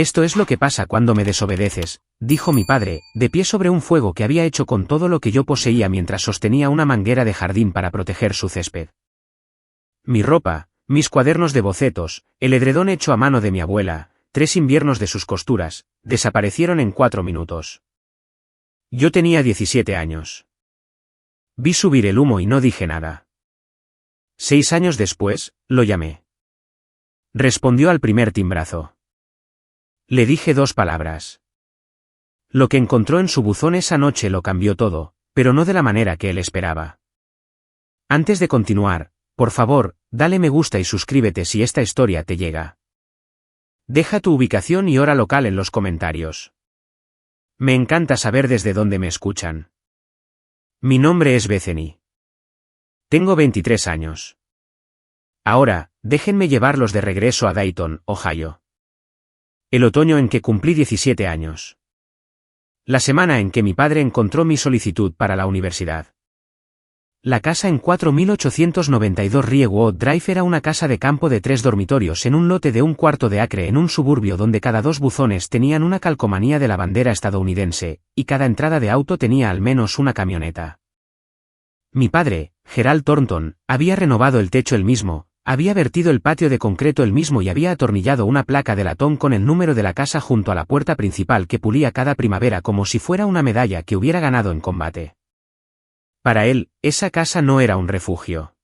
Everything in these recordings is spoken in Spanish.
Esto es lo que pasa cuando me desobedeces, dijo mi padre, de pie sobre un fuego que había hecho con todo lo que yo poseía mientras sostenía una manguera de jardín para proteger su césped. Mi ropa, mis cuadernos de bocetos, el edredón hecho a mano de mi abuela, 3 inviernos de sus costuras, desaparecieron en 4 minutos. Yo tenía 17 años. Vi subir el humo y no dije nada. 6 años después, lo llamé. Respondió al primer timbrazo. Le dije 2 palabras. Lo que encontró en su buzón esa noche lo cambió todo, pero no de la manera que él esperaba. Antes de continuar, por favor, dale me gusta y suscríbete si esta historia te llega. Deja tu ubicación y hora local en los comentarios. Me encanta saber desde dónde me escuchan. Mi nombre es Bethany. Tengo 23 años. Ahora, déjenme llevarlos de regreso a Dayton, Ohio. El otoño en que cumplí 17 años. La semana en que mi padre encontró mi solicitud para la universidad. La casa en 4892 Riewood Drive era una casa de campo de 3 dormitorios en un lote de 1/4 de acre en un suburbio donde cada 2 buzones tenían una calcomanía de la bandera estadounidense, y cada entrada de auto tenía al menos una camioneta. Mi padre, Gerald Thornton, había renovado el techo él mismo, había vertido el patio de concreto él mismo y había atornillado una placa de latón con el número de la casa junto a la puerta principal que pulía cada primavera como si fuera una medalla que hubiera ganado en combate. Para él, esa casa no era un refugio.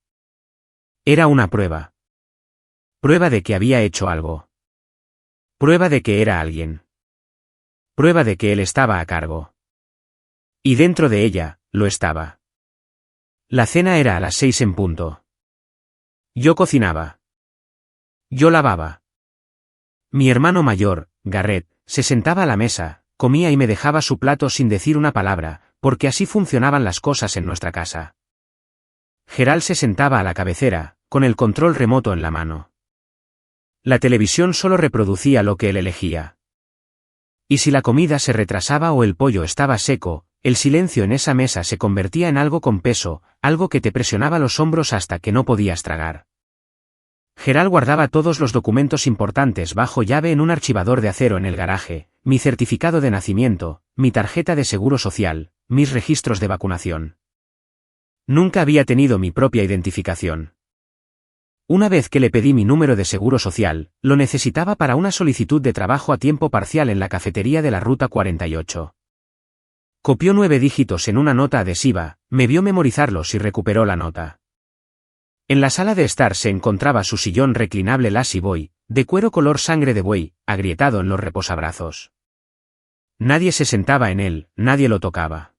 Era una prueba. Prueba de que había hecho algo. Prueba de que era alguien. Prueba de que él estaba a cargo. Y dentro de ella, lo estaba. La cena era a las 6 en punto. Yo cocinaba. Yo lavaba. Mi hermano mayor, Garrett, se sentaba a la mesa, comía y me dejaba su plato sin decir una palabra, porque así funcionaban las cosas en nuestra casa. Gerald se sentaba a la cabecera, con el control remoto en la mano. La televisión solo reproducía lo que él elegía. Y si la comida se retrasaba o el pollo estaba seco, el silencio en esa mesa se convertía en algo con peso, algo que te presionaba los hombros hasta que no podías tragar. Gerald guardaba todos los documentos importantes bajo llave en un archivador de acero en el garaje, mi certificado de nacimiento, mi tarjeta de seguro social, mis registros de vacunación. Nunca había tenido mi propia identificación. Una vez que le pedí mi número de seguro social, lo necesitaba para una solicitud de trabajo a tiempo parcial en la cafetería de la Ruta 48. Copió 9 dígitos en una nota adhesiva, me vio memorizarlos y recuperó la nota. En la sala de estar se encontraba su sillón reclinable Lassie Boy, de cuero color sangre de buey, agrietado en los reposabrazos. Nadie se sentaba en él, nadie lo tocaba.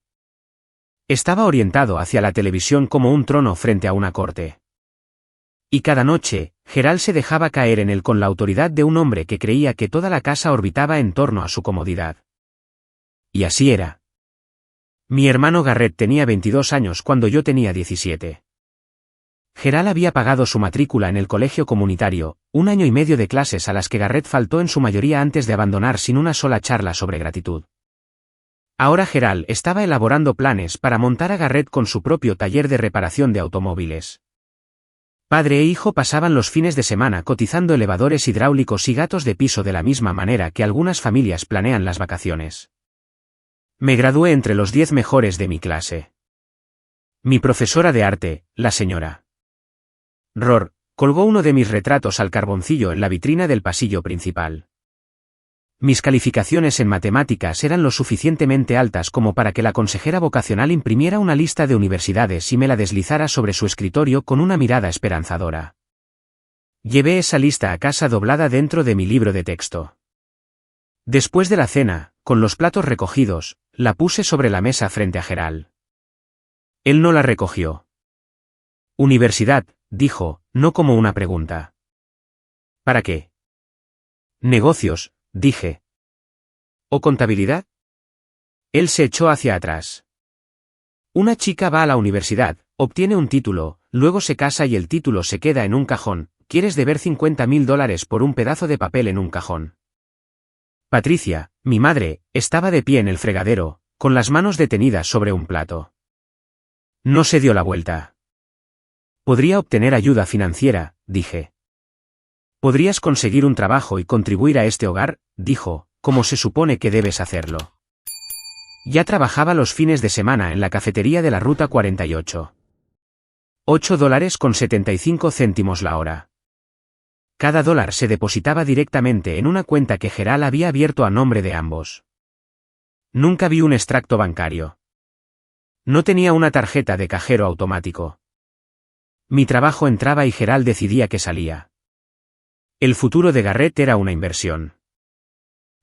Estaba orientado hacia la televisión como un trono frente a una corte. Y cada noche, Gerald se dejaba caer en él con la autoridad de un hombre que creía que toda la casa orbitaba en torno a su comodidad. Y así era. Mi hermano Garrett tenía 22 años cuando yo tenía 17. Gerald había pagado su matrícula en el colegio comunitario, 1 año y medio de clases a las que Garrett faltó en su mayoría antes de abandonar sin una sola charla sobre gratitud. Ahora Gerald estaba elaborando planes para montar a Garrett con su propio taller de reparación de automóviles. Padre e hijo pasaban los fines de semana cotizando elevadores hidráulicos y gatos de piso de la misma manera que algunas familias planean las vacaciones. Me gradué entre los 10 mejores de mi clase. Mi profesora de arte, la señora Rohr, colgó uno de mis retratos al carboncillo en la vitrina del pasillo principal. Mis calificaciones en matemáticas eran lo suficientemente altas como para que la consejera vocacional imprimiera una lista de universidades y me la deslizara sobre su escritorio con una mirada esperanzadora. Llevé esa lista a casa doblada dentro de mi libro de texto. Después de la cena, con los platos recogidos, la puse sobre la mesa frente a Gerald. Él no la recogió. Universidad, dijo, no como una pregunta. ¿Para qué? Negocios, dije. ¿O contabilidad? Él se echó hacia atrás. Una chica va a la universidad, obtiene un título, luego se casa y el título se queda en un cajón. ¿Quieres deber $50.000 por un pedazo de papel en un cajón? Patricia, mi madre, estaba de pie en el fregadero, con las manos detenidas sobre un plato. No se dio la vuelta. Podría obtener ayuda financiera, dije. Podrías conseguir un trabajo y contribuir a este hogar, dijo, como se supone que debes hacerlo. Ya trabajaba los fines de semana en la cafetería de la Ruta 48. $8.75 la hora. Cada dólar se depositaba directamente en una cuenta que Gerald había abierto a nombre de ambos. Nunca vi un extracto bancario. No tenía una tarjeta de cajero automático. Mi trabajo entraba y Gerald decidía que salía. El futuro de Garrett era una inversión.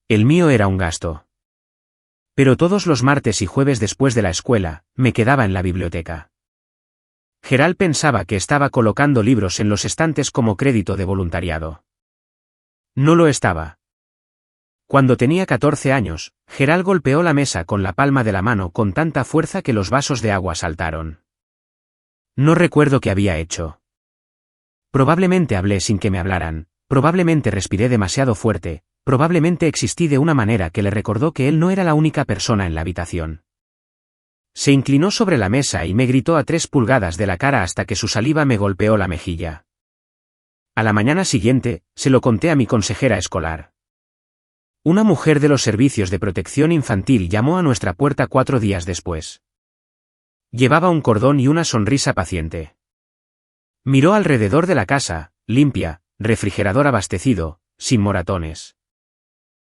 El mío era un gasto. Pero todos los martes y jueves después de la escuela, me quedaba en la biblioteca. Gerald pensaba que estaba colocando libros en los estantes como crédito de voluntariado. No lo estaba. Cuando tenía 14 años, Gerald golpeó la mesa con la palma de la mano con tanta fuerza que los vasos de agua saltaron. No recuerdo qué había hecho. Probablemente hablé sin que me hablaran, probablemente respiré demasiado fuerte, probablemente existí de una manera que le recordó que él no era la única persona en la habitación. Se inclinó sobre la mesa y me gritó a 3 pulgadas de la cara hasta que su saliva me golpeó la mejilla. A la mañana siguiente, se lo conté a mi consejera escolar. Una mujer de los servicios de protección infantil llamó a nuestra puerta 4 días después. Llevaba un cordón y una sonrisa paciente. Miró alrededor de la casa, limpia, refrigerador abastecido, sin moratones.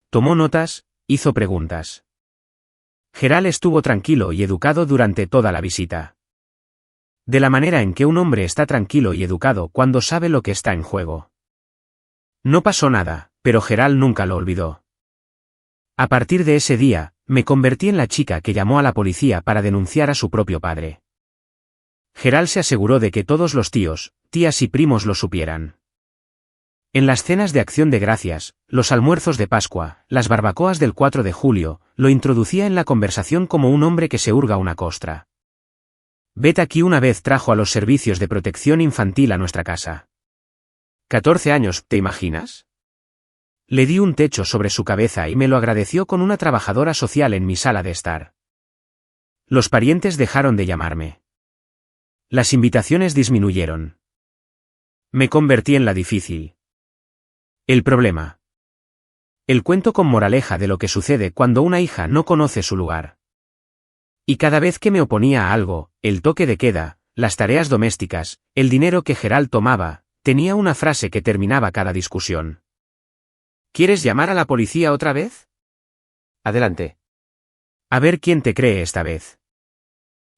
Tomó notas, hizo preguntas. Gerald estuvo tranquilo y educado durante toda la visita. De la manera en que un hombre está tranquilo y educado cuando sabe lo que está en juego. No pasó nada, pero Gerald nunca lo olvidó. A partir de ese día, me convertí en la chica que llamó a la policía para denunciar a su propio padre. Gerald se aseguró de que todos los tíos, tías y primos lo supieran. En las cenas de Acción de Gracias, los almuerzos de Pascua, las barbacoas del 4 de julio, lo introducía en la conversación como un hombre que se hurga una costra. Beth aquí una vez trajo a los servicios de protección infantil a nuestra casa. 14 años, ¿te imaginas? Le di un techo sobre su cabeza y me lo agradeció con una trabajadora social en mi sala de estar. Los parientes dejaron de llamarme. Las invitaciones disminuyeron. Me convertí en la difícil. El problema. El cuento con moraleja de lo que sucede cuando una hija no conoce su lugar. Y cada vez que me oponía a algo, el toque de queda, las tareas domésticas, el dinero que Gerald tomaba, tenía una frase que terminaba cada discusión. ¿Quieres llamar a la policía otra vez? Adelante. A ver quién te cree esta vez.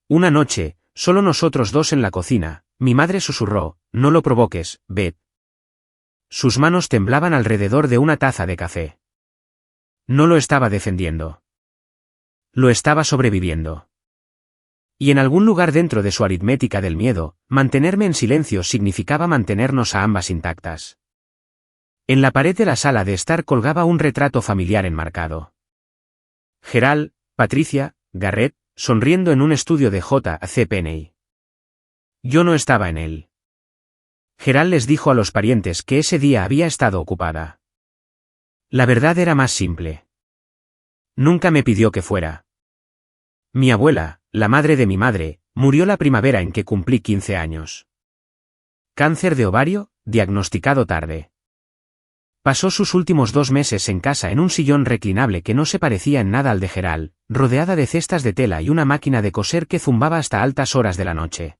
Una noche, solo nosotros dos en la cocina, mi madre susurró, no lo provoques, Beth. Sus manos temblaban alrededor de una taza de café. No lo estaba defendiendo. Lo estaba sobreviviendo. Y en algún lugar dentro de su aritmética del miedo, mantenerme en silencio significaba mantenernos a ambas intactas. En la pared de la sala de estar colgaba un retrato familiar enmarcado. Gerald, Patricia, Garrett, sonriendo en un estudio de J.C. Penney. Yo no estaba en él. Gerald les dijo a los parientes que ese día había estado ocupada. La verdad era más simple. Nunca me pidió que fuera. Mi abuela, la madre de mi madre, murió la primavera en que cumplí 15 años. Cáncer de ovario, diagnosticado tarde. Pasó sus últimos 2 meses en casa en un sillón reclinable que no se parecía en nada al de Gerald, rodeada de cestas de tela y una máquina de coser que zumbaba hasta altas horas de la noche.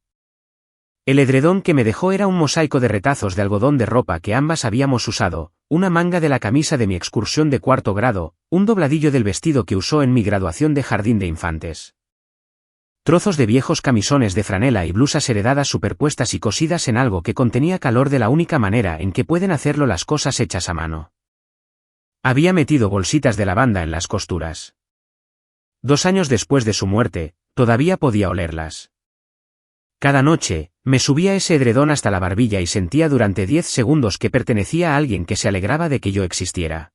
El edredón que me dejó era un mosaico de retazos de algodón de ropa que ambas habíamos usado, una manga de la camisa de mi excursión de 4º grado, un dobladillo del vestido que usó en mi graduación de jardín de infantes. Trozos de viejos camisones de franela y blusas heredadas superpuestas y cosidas en algo que contenía calor de la única manera en que pueden hacerlo las cosas hechas a mano. Había metido bolsitas de lavanda en las costuras. 2 años después de su muerte, todavía podía olerlas. Cada noche, me subía ese edredón hasta la barbilla y sentía durante 10 segundos que pertenecía a alguien que se alegraba de que yo existiera.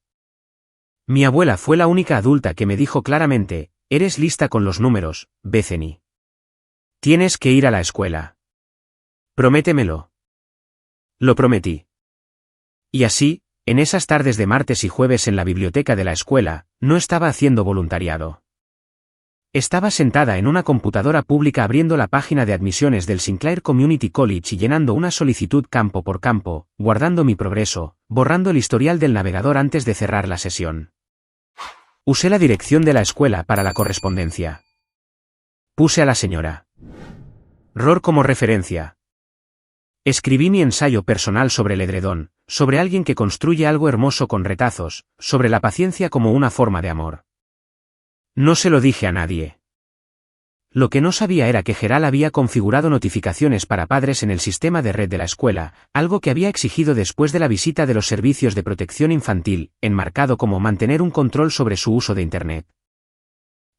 Mi abuela fue la única adulta que me dijo claramente, eres lista con los números, Bethany. Tienes que ir a la escuela. Prométemelo. Lo prometí. Y así, en esas tardes de martes y jueves en la biblioteca de la escuela, no estaba haciendo voluntariado. Estaba sentada en una computadora pública abriendo la página de admisiones del Sinclair Community College y llenando una solicitud campo por campo, guardando mi progreso, borrando el historial del navegador antes de cerrar la sesión. Usé la dirección de la escuela para la correspondencia. Puse a la señora Rohr como referencia. Escribí mi ensayo personal sobre el edredón, sobre alguien que construye algo hermoso con retazos, sobre la paciencia como una forma de amor. No se lo dije a nadie. Lo que no sabía era que Gerald había configurado notificaciones para padres en el sistema de red de la escuela, algo que había exigido después de la visita de los servicios de protección infantil, enmarcado como mantener un control sobre su uso de Internet.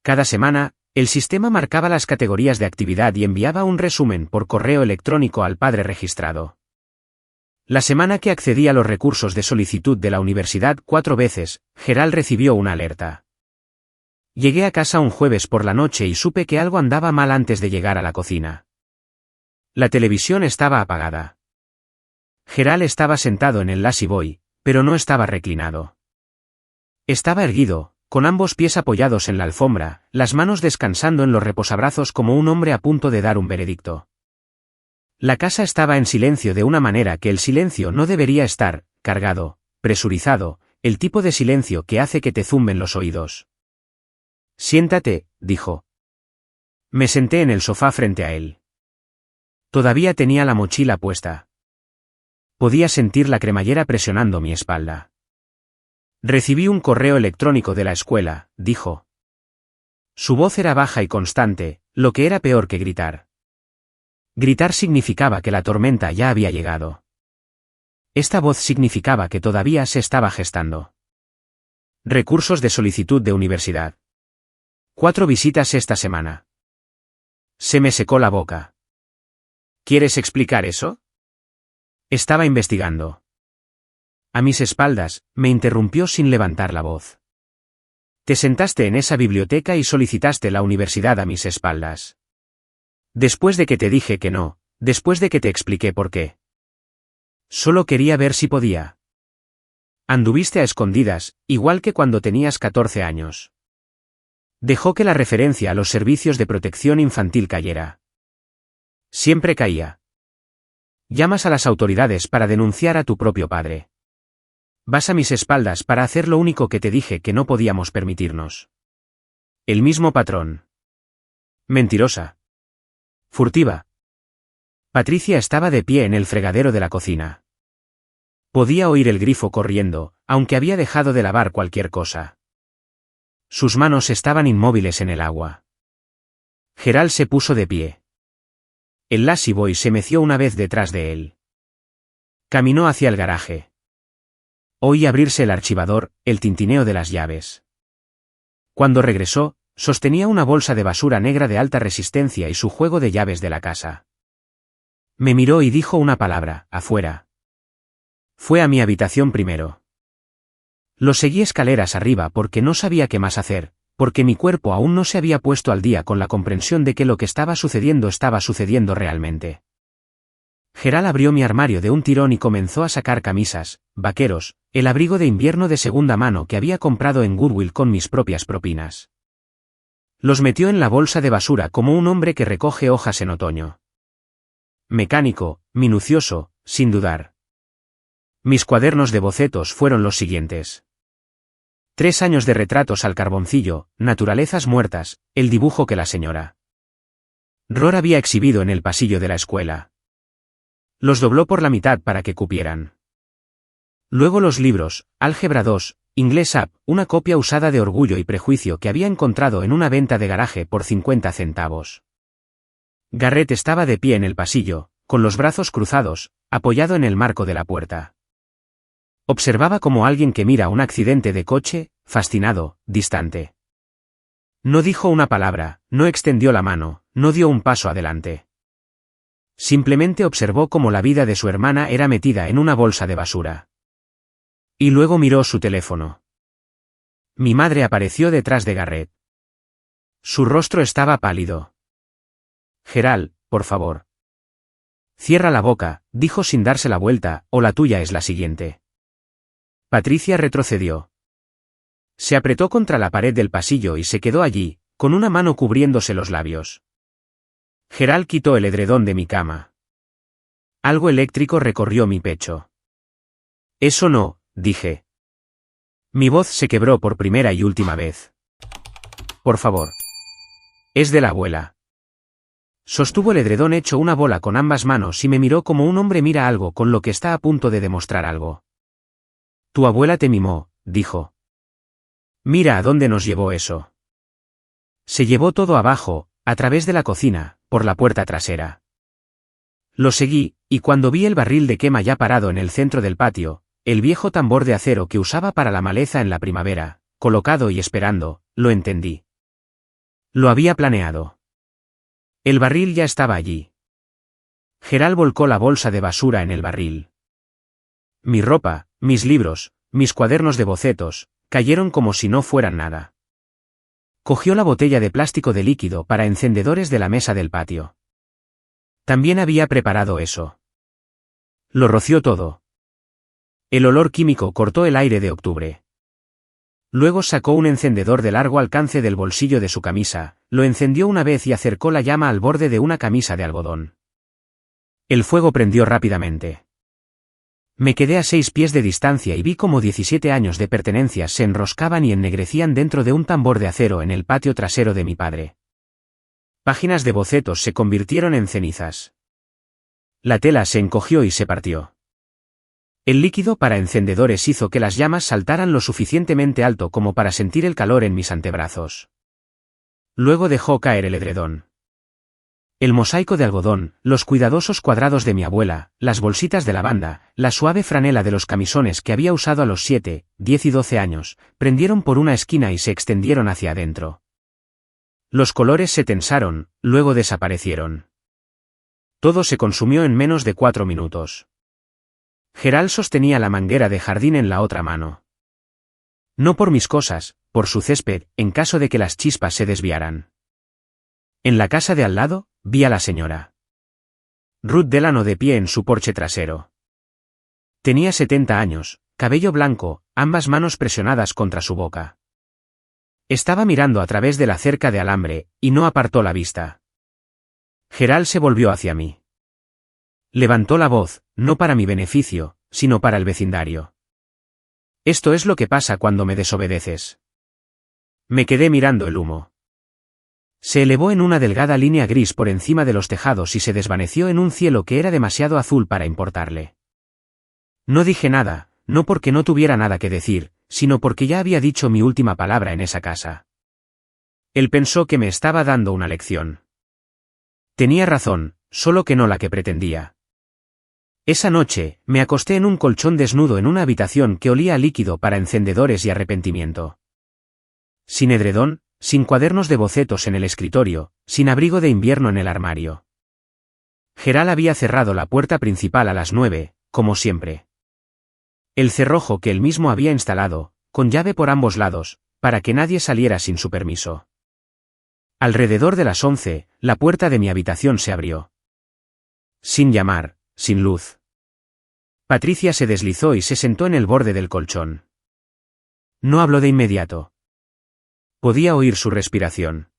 Cada semana, el sistema marcaba las categorías de actividad y enviaba un resumen por correo electrónico al padre registrado. La semana que accedí a los recursos de solicitud de la universidad 4 veces, Gerald recibió una alerta. Llegué a casa un jueves por la noche y supe que algo andaba mal antes de llegar a la cocina. La televisión estaba apagada. Gerald estaba sentado en el lazy boy, pero no estaba reclinado. Estaba erguido, con ambos pies apoyados en la alfombra, las manos descansando en los reposabrazos como un hombre a punto de dar un veredicto. La casa estaba en silencio de una manera que el silencio no debería estar, cargado, presurizado, el tipo de silencio que hace que te zumben los oídos. Siéntate, dijo. Me senté en el sofá frente a él. Todavía tenía la mochila puesta. Podía sentir la cremallera presionando mi espalda. Recibí un correo electrónico de la escuela, dijo. Su voz era baja y constante, lo que era peor que gritar. Gritar significaba que la tormenta ya había llegado. Esta voz significaba que todavía se estaba gestando. Recursos de solicitud de universidad. 4 visitas esta semana. Se me secó la boca. ¿Quieres explicar eso? Estaba investigando. A mis espaldas, me interrumpió sin levantar la voz. Te sentaste en esa biblioteca y solicitaste la universidad a mis espaldas. Después de que te dije que no, después de que te expliqué por qué. Solo quería ver si podía. Anduviste a escondidas, igual que cuando tenías 14 años. Dejó que la referencia a los servicios de protección infantil cayera. Siempre caía. Llamas a las autoridades para denunciar a tu propio padre. Vas a mis espaldas para hacer lo único que te dije que no podíamos permitirnos. El mismo patrón. Mentirosa. Furtiva. Patricia estaba de pie en el fregadero de la cocina. Podía oír el grifo corriendo, aunque había dejado de lavar cualquier cosa. Sus manos estaban inmóviles en el agua. Gerald se puso de pie. El lazy boy se meció una vez detrás de él. Caminó hacia el garaje. Oí abrirse el archivador, el tintineo de las llaves. Cuando regresó, sostenía una bolsa de basura negra de alta resistencia y su juego de llaves de la casa. Me miró y dijo una palabra, afuera. Fue a mi habitación primero. Lo seguí escaleras arriba porque no sabía qué más hacer, porque mi cuerpo aún no se había puesto al día con la comprensión de que lo que estaba sucediendo realmente. Gerald abrió mi armario de un tirón y comenzó a sacar camisas, vaqueros, el abrigo de invierno de segunda mano que había comprado en Goodwill con mis propias propinas. Los metió en la bolsa de basura como un hombre que recoge hojas en otoño. Mecánico, minucioso, sin dudar. Mis cuadernos de bocetos fueron los siguientes. 3 años de retratos al carboncillo, naturalezas muertas, el dibujo que la señora Rohr había exhibido en el pasillo de la escuela. Los dobló por la mitad para que cupieran. Luego los libros, Álgebra 2, Inglés Up, una copia usada de Orgullo y Prejuicio que había encontrado en una venta de garaje por 50 centavos. Garrett estaba de pie en el pasillo, con los brazos cruzados, apoyado en el marco de la puerta. Observaba como alguien que mira un accidente de coche, fascinado, distante. No dijo una palabra, no extendió la mano, no dio un paso adelante. Simplemente observó cómo la vida de su hermana era metida en una bolsa de basura. Y luego miró su teléfono. Mi madre apareció detrás de Garrett. Su rostro estaba pálido. Gerald, por favor. Cierra la boca, dijo sin darse la vuelta, o la tuya es la siguiente. Patricia retrocedió. Se apretó contra la pared del pasillo y se quedó allí, con una mano cubriéndose los labios. Gerald quitó el edredón de mi cama. Algo eléctrico recorrió mi pecho. Eso no, dije. Mi voz se quebró por primera y última vez. Por favor. Es de la abuela. Sostuvo el edredón hecho una bola con ambas manos y me miró como un hombre mira algo con lo que está a punto de demostrar algo. Tu abuela te mimó, dijo. Mira a dónde nos llevó eso. Se llevó todo abajo, a través de la cocina, por la puerta trasera. Lo seguí, y cuando vi el barril de quema ya parado en el centro del patio, el viejo tambor de acero que usaba para la maleza en la primavera, colocado y esperando, lo entendí. Lo había planeado. El barril ya estaba allí. Gerald volcó la bolsa de basura en el barril. Mi ropa, mis libros, mis cuadernos de bocetos, cayeron como si no fueran nada. Cogió la botella de plástico de líquido para encendedores de la mesa del patio. También había preparado eso. Lo roció todo. El olor químico cortó el aire de octubre. Luego sacó un encendedor de largo alcance del bolsillo de su camisa, lo encendió una vez y acercó la llama al borde de una camisa de algodón. El fuego prendió rápidamente. Me quedé a 6 pies de distancia y vi cómo 17 años de pertenencias se enroscaban y ennegrecían dentro de un tambor de acero en el patio trasero de mi padre. Páginas de bocetos se convirtieron en cenizas. La tela se encogió y se partió. El líquido para encendedores hizo que las llamas saltaran lo suficientemente alto como para sentir el calor en mis antebrazos. Luego dejó caer el edredón. El mosaico de algodón, los cuidadosos cuadrados de mi abuela, las bolsitas de lavanda, la suave franela de los camisones que había usado a los 7, 10 y 12 años, prendieron por una esquina y se extendieron hacia adentro. Los colores se tensaron, luego desaparecieron. Todo se consumió en menos de 4 minutos. Gerald sostenía la manguera de jardín en la otra mano. No por mis cosas, por su césped, en caso de que las chispas se desviaran. En la casa de al lado, vi a la señora Ruth Delano de pie en su porche trasero. Tenía 70 años, cabello blanco, ambas manos presionadas contra su boca. Estaba mirando a través de la cerca de alambre, y no apartó la vista. Gerald se volvió hacia mí. Levantó la voz, no para mi beneficio, sino para el vecindario. Esto es lo que pasa cuando me desobedeces. Me quedé mirando el humo. Se elevó en una delgada línea gris por encima de los tejados y se desvaneció en un cielo que era demasiado azul para importarle. No dije nada, no porque no tuviera nada que decir, sino porque ya había dicho mi última palabra en esa casa. Él pensó que me estaba dando una lección. Tenía razón, solo que no la que pretendía. Esa noche, me acosté en un colchón desnudo en una habitación que olía a líquido para encendedores y arrepentimiento. Sin edredón, sin cuadernos de bocetos en el escritorio, sin abrigo de invierno en el armario. Gerald había cerrado la puerta principal a las 9, como siempre. El cerrojo que él mismo había instalado, con llave por ambos lados, para que nadie saliera sin su permiso. Alrededor de las 11, la puerta de mi habitación se abrió. Sin llamar, sin luz. Patricia se deslizó y se sentó en el borde del colchón. No habló de inmediato. Podía oír su respiración.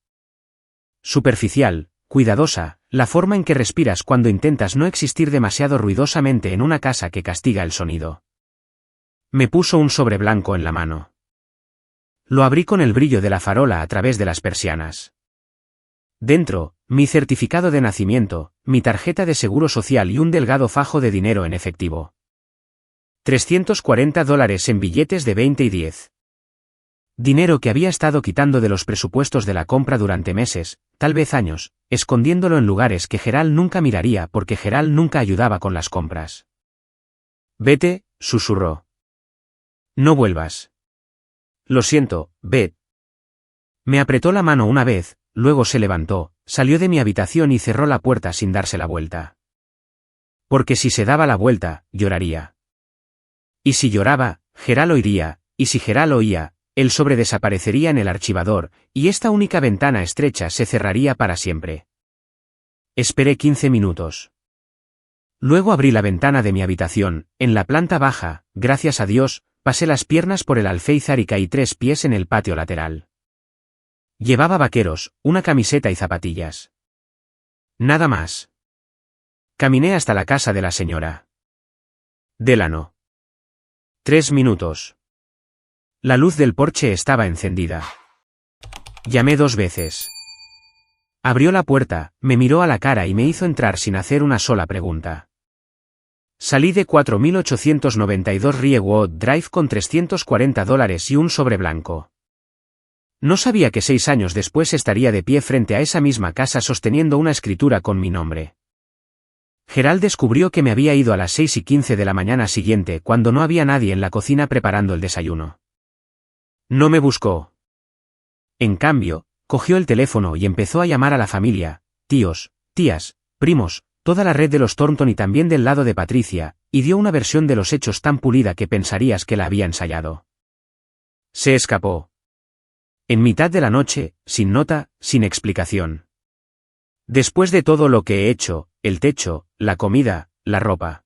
Superficial, cuidadosa, la forma en que respiras cuando intentas no existir demasiado ruidosamente en una casa que castiga el sonido. Me puso un sobre blanco en la mano. Lo abrí con el brillo de la farola a través de las persianas. Dentro, mi certificado de nacimiento, mi tarjeta de seguro social y un delgado fajo de dinero en efectivo. $340 en billetes de 20 y 10. Dinero que había estado quitando de los presupuestos de la compra durante meses, tal vez años, escondiéndolo en lugares que Gerald nunca miraría porque Gerald nunca ayudaba con las compras. Vete, susurró. No vuelvas. Lo siento, Beth. Me apretó la mano una vez, luego se levantó, salió de mi habitación y cerró la puerta sin darse la vuelta. Porque si se daba la vuelta, lloraría. Y si lloraba, Gerald oiría, y si Gerald oía, el sobre desaparecería en el archivador, y esta única ventana estrecha se cerraría para siempre. Esperé 15 minutos. Luego abrí la ventana de mi habitación, en la planta baja, gracias a Dios, pasé las piernas por el alféizar y caí 3 pies en el patio lateral. Llevaba vaqueros, una camiseta y zapatillas. Nada más. Caminé hasta la casa de la señora Delano. 3 minutos. La luz del porche estaba encendida. Llamé 2 veces. Abrió la puerta, me miró a la cara y me hizo entrar sin hacer una sola pregunta. Salí de 4892 Riewood Drive con $340 y un sobre blanco. No sabía que 6 años después estaría de pie frente a esa misma casa sosteniendo una escritura con mi nombre. Gerald descubrió que me había ido a las 6:15 de la mañana siguiente cuando no había nadie en la cocina preparando el desayuno. No me buscó. En cambio, cogió el teléfono y empezó a llamar a la familia, tíos, tías, primos, toda la red de los Thornton y también del lado de Patricia, y dio una versión de los hechos tan pulida que pensarías que la había ensayado. Se escapó. En mitad de la noche, sin nota, sin explicación. Después de todo lo que he hecho, el techo, la comida, la ropa.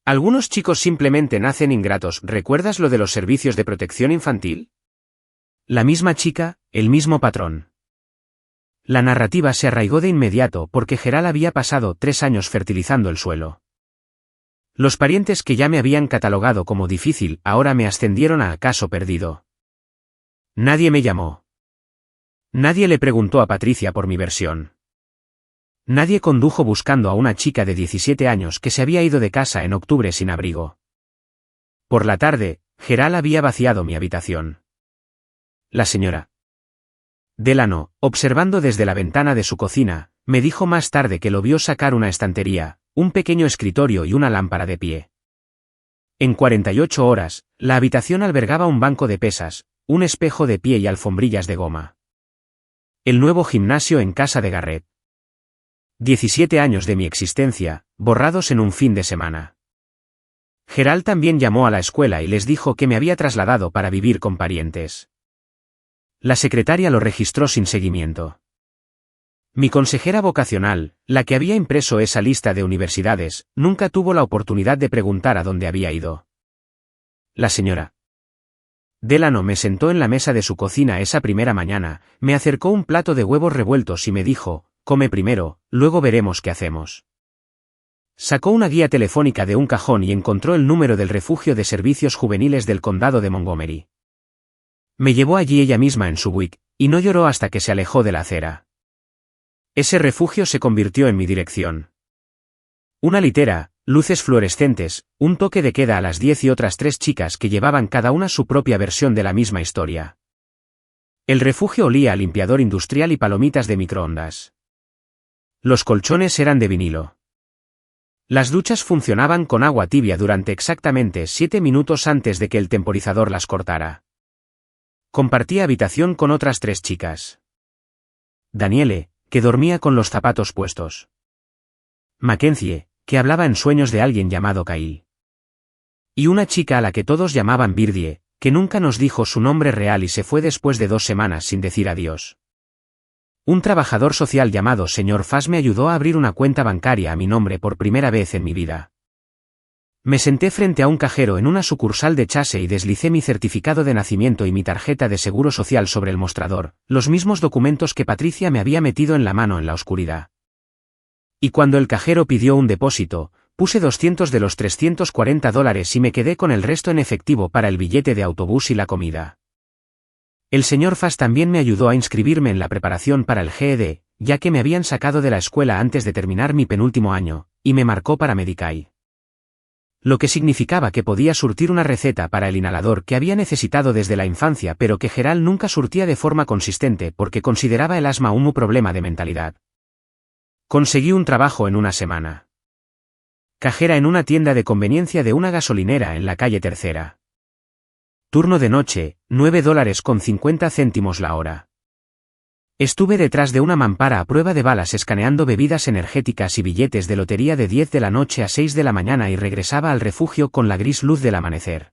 Algunos chicos simplemente nacen ingratos. ¿Recuerdas lo de los servicios de protección infantil? La misma chica, el mismo patrón. La narrativa se arraigó de inmediato porque Gerald había pasado 3 años fertilizando el suelo. Los parientes que ya me habían catalogado como difícil ahora me ascendieron a caso perdido. Nadie me llamó. Nadie le preguntó a Patricia por mi versión. Nadie condujo buscando a una chica de 17 años que se había ido de casa en octubre sin abrigo. Por la tarde, Gerald había vaciado mi habitación. La señora Delano, observando desde la ventana de su cocina, me dijo más tarde que lo vio sacar una estantería, un pequeño escritorio y una lámpara de pie. En 48 horas, la habitación albergaba un banco de pesas, un espejo de pie y alfombrillas de goma. El nuevo gimnasio en casa de Garrett. 17 años de mi existencia, borrados en un fin de semana. Gerald también llamó a la escuela y les dijo que me había trasladado para vivir con parientes. La secretaria lo registró sin seguimiento. Mi consejera vocacional, la que había impreso esa lista de universidades, nunca tuvo la oportunidad de preguntar a dónde había ido. La señora Delano me sentó en la mesa de su cocina esa primera mañana, me acercó un plato de huevos revueltos y me dijo, come primero, luego veremos qué hacemos. Sacó una guía telefónica de un cajón y encontró el número del refugio de servicios juveniles del condado de Montgomery. Me llevó allí ella misma en su Buick, y no lloró hasta que se alejó de la acera. Ese refugio se convirtió en mi dirección. Una litera, luces fluorescentes, un toque de queda a las 10 y otras 3 chicas que llevaban cada una su propia versión de la misma historia. El refugio olía a limpiador industrial y palomitas de microondas. Los colchones eran de vinilo. Las duchas funcionaban con agua tibia durante exactamente 7 minutos antes de que el temporizador las cortara. Compartía habitación con otras 3 chicas. Danielle, que dormía con los zapatos puestos. Mackenzie, que hablaba en sueños de alguien llamado Kyle. Y una chica a la que todos llamaban Birdie, que nunca nos dijo su nombre real y se fue después de 2 semanas sin decir adiós. Un trabajador social llamado Sr. Fass me ayudó a abrir una cuenta bancaria a mi nombre por primera vez en mi vida. Me senté frente a un cajero en una sucursal de Chase y deslicé mi certificado de nacimiento y mi tarjeta de seguro social sobre el mostrador, los mismos documentos que Patricia me había metido en la mano en la oscuridad. Y cuando el cajero pidió un depósito, puse 200 de los $340 y me quedé con el resto en efectivo para el billete de autobús y la comida. El Sr. Fass también me ayudó a inscribirme en la preparación para el GED, ya que me habían sacado de la escuela antes de terminar mi penúltimo año, y me marcó para Medicaid. Lo que significaba que podía surtir una receta para el inhalador que había necesitado desde la infancia pero que Gerald nunca surtía de forma consistente porque consideraba el asma un problema de mentalidad. Conseguí un trabajo en una semana. Cajera en una tienda de conveniencia de una gasolinera en la calle Tercera. Turno de noche, $9.50 la hora. Estuve detrás de una mampara a prueba de balas escaneando bebidas energéticas y billetes de lotería de 10 de la noche a 6 de la mañana y regresaba al refugio con la gris luz del amanecer.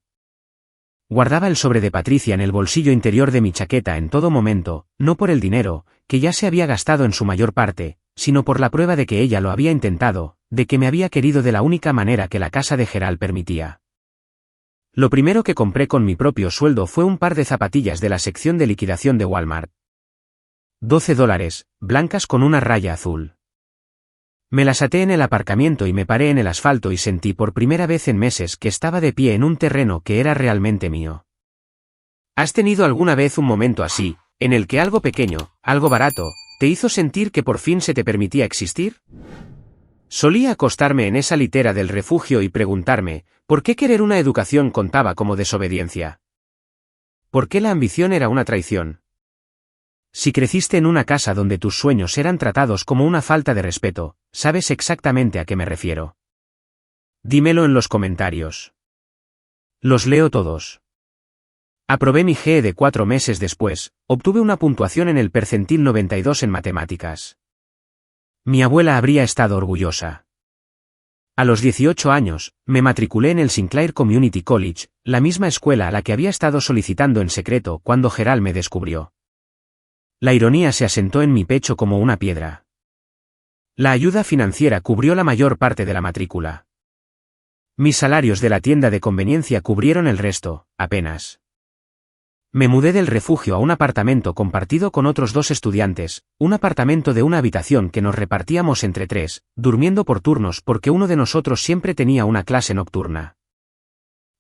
Guardaba el sobre de Patricia en el bolsillo interior de mi chaqueta en todo momento, no por el dinero, que ya se había gastado en su mayor parte, sino por la prueba de que ella lo había intentado, de que me había querido de la única manera que la casa de Gerald permitía. Lo primero que compré con mi propio sueldo fue un par de zapatillas de la sección de liquidación de Walmart. $12, blancas con una raya azul. Me las até en el aparcamiento y me paré en el asfalto y sentí por primera vez en meses que estaba de pie en un terreno que era realmente mío. ¿Has tenido alguna vez un momento así, en el que algo pequeño, algo barato, te hizo sentir que por fin se te permitía existir? Solía acostarme en esa litera del refugio y preguntarme, ¿por qué querer una educación contaba como desobediencia? ¿Por qué la ambición era una traición? Si creciste en una casa donde tus sueños eran tratados como una falta de respeto, sabes exactamente a qué me refiero. Dímelo en los comentarios. Los leo todos. Aprobé mi GED de 4 meses después, obtuve una puntuación en el percentil 92 en matemáticas. Mi abuela habría estado orgullosa. A los 18 años, me matriculé en el Sinclair Community College, la misma escuela a la que había estado solicitando en secreto cuando Gerald me descubrió. La ironía se asentó en mi pecho como una piedra. La ayuda financiera cubrió la mayor parte de la matrícula. Mis salarios de la tienda de conveniencia cubrieron el resto, apenas. Me mudé del refugio a un apartamento compartido con otros 2 estudiantes, un apartamento de una habitación que nos repartíamos entre 3, durmiendo por turnos porque uno de nosotros siempre tenía una clase nocturna.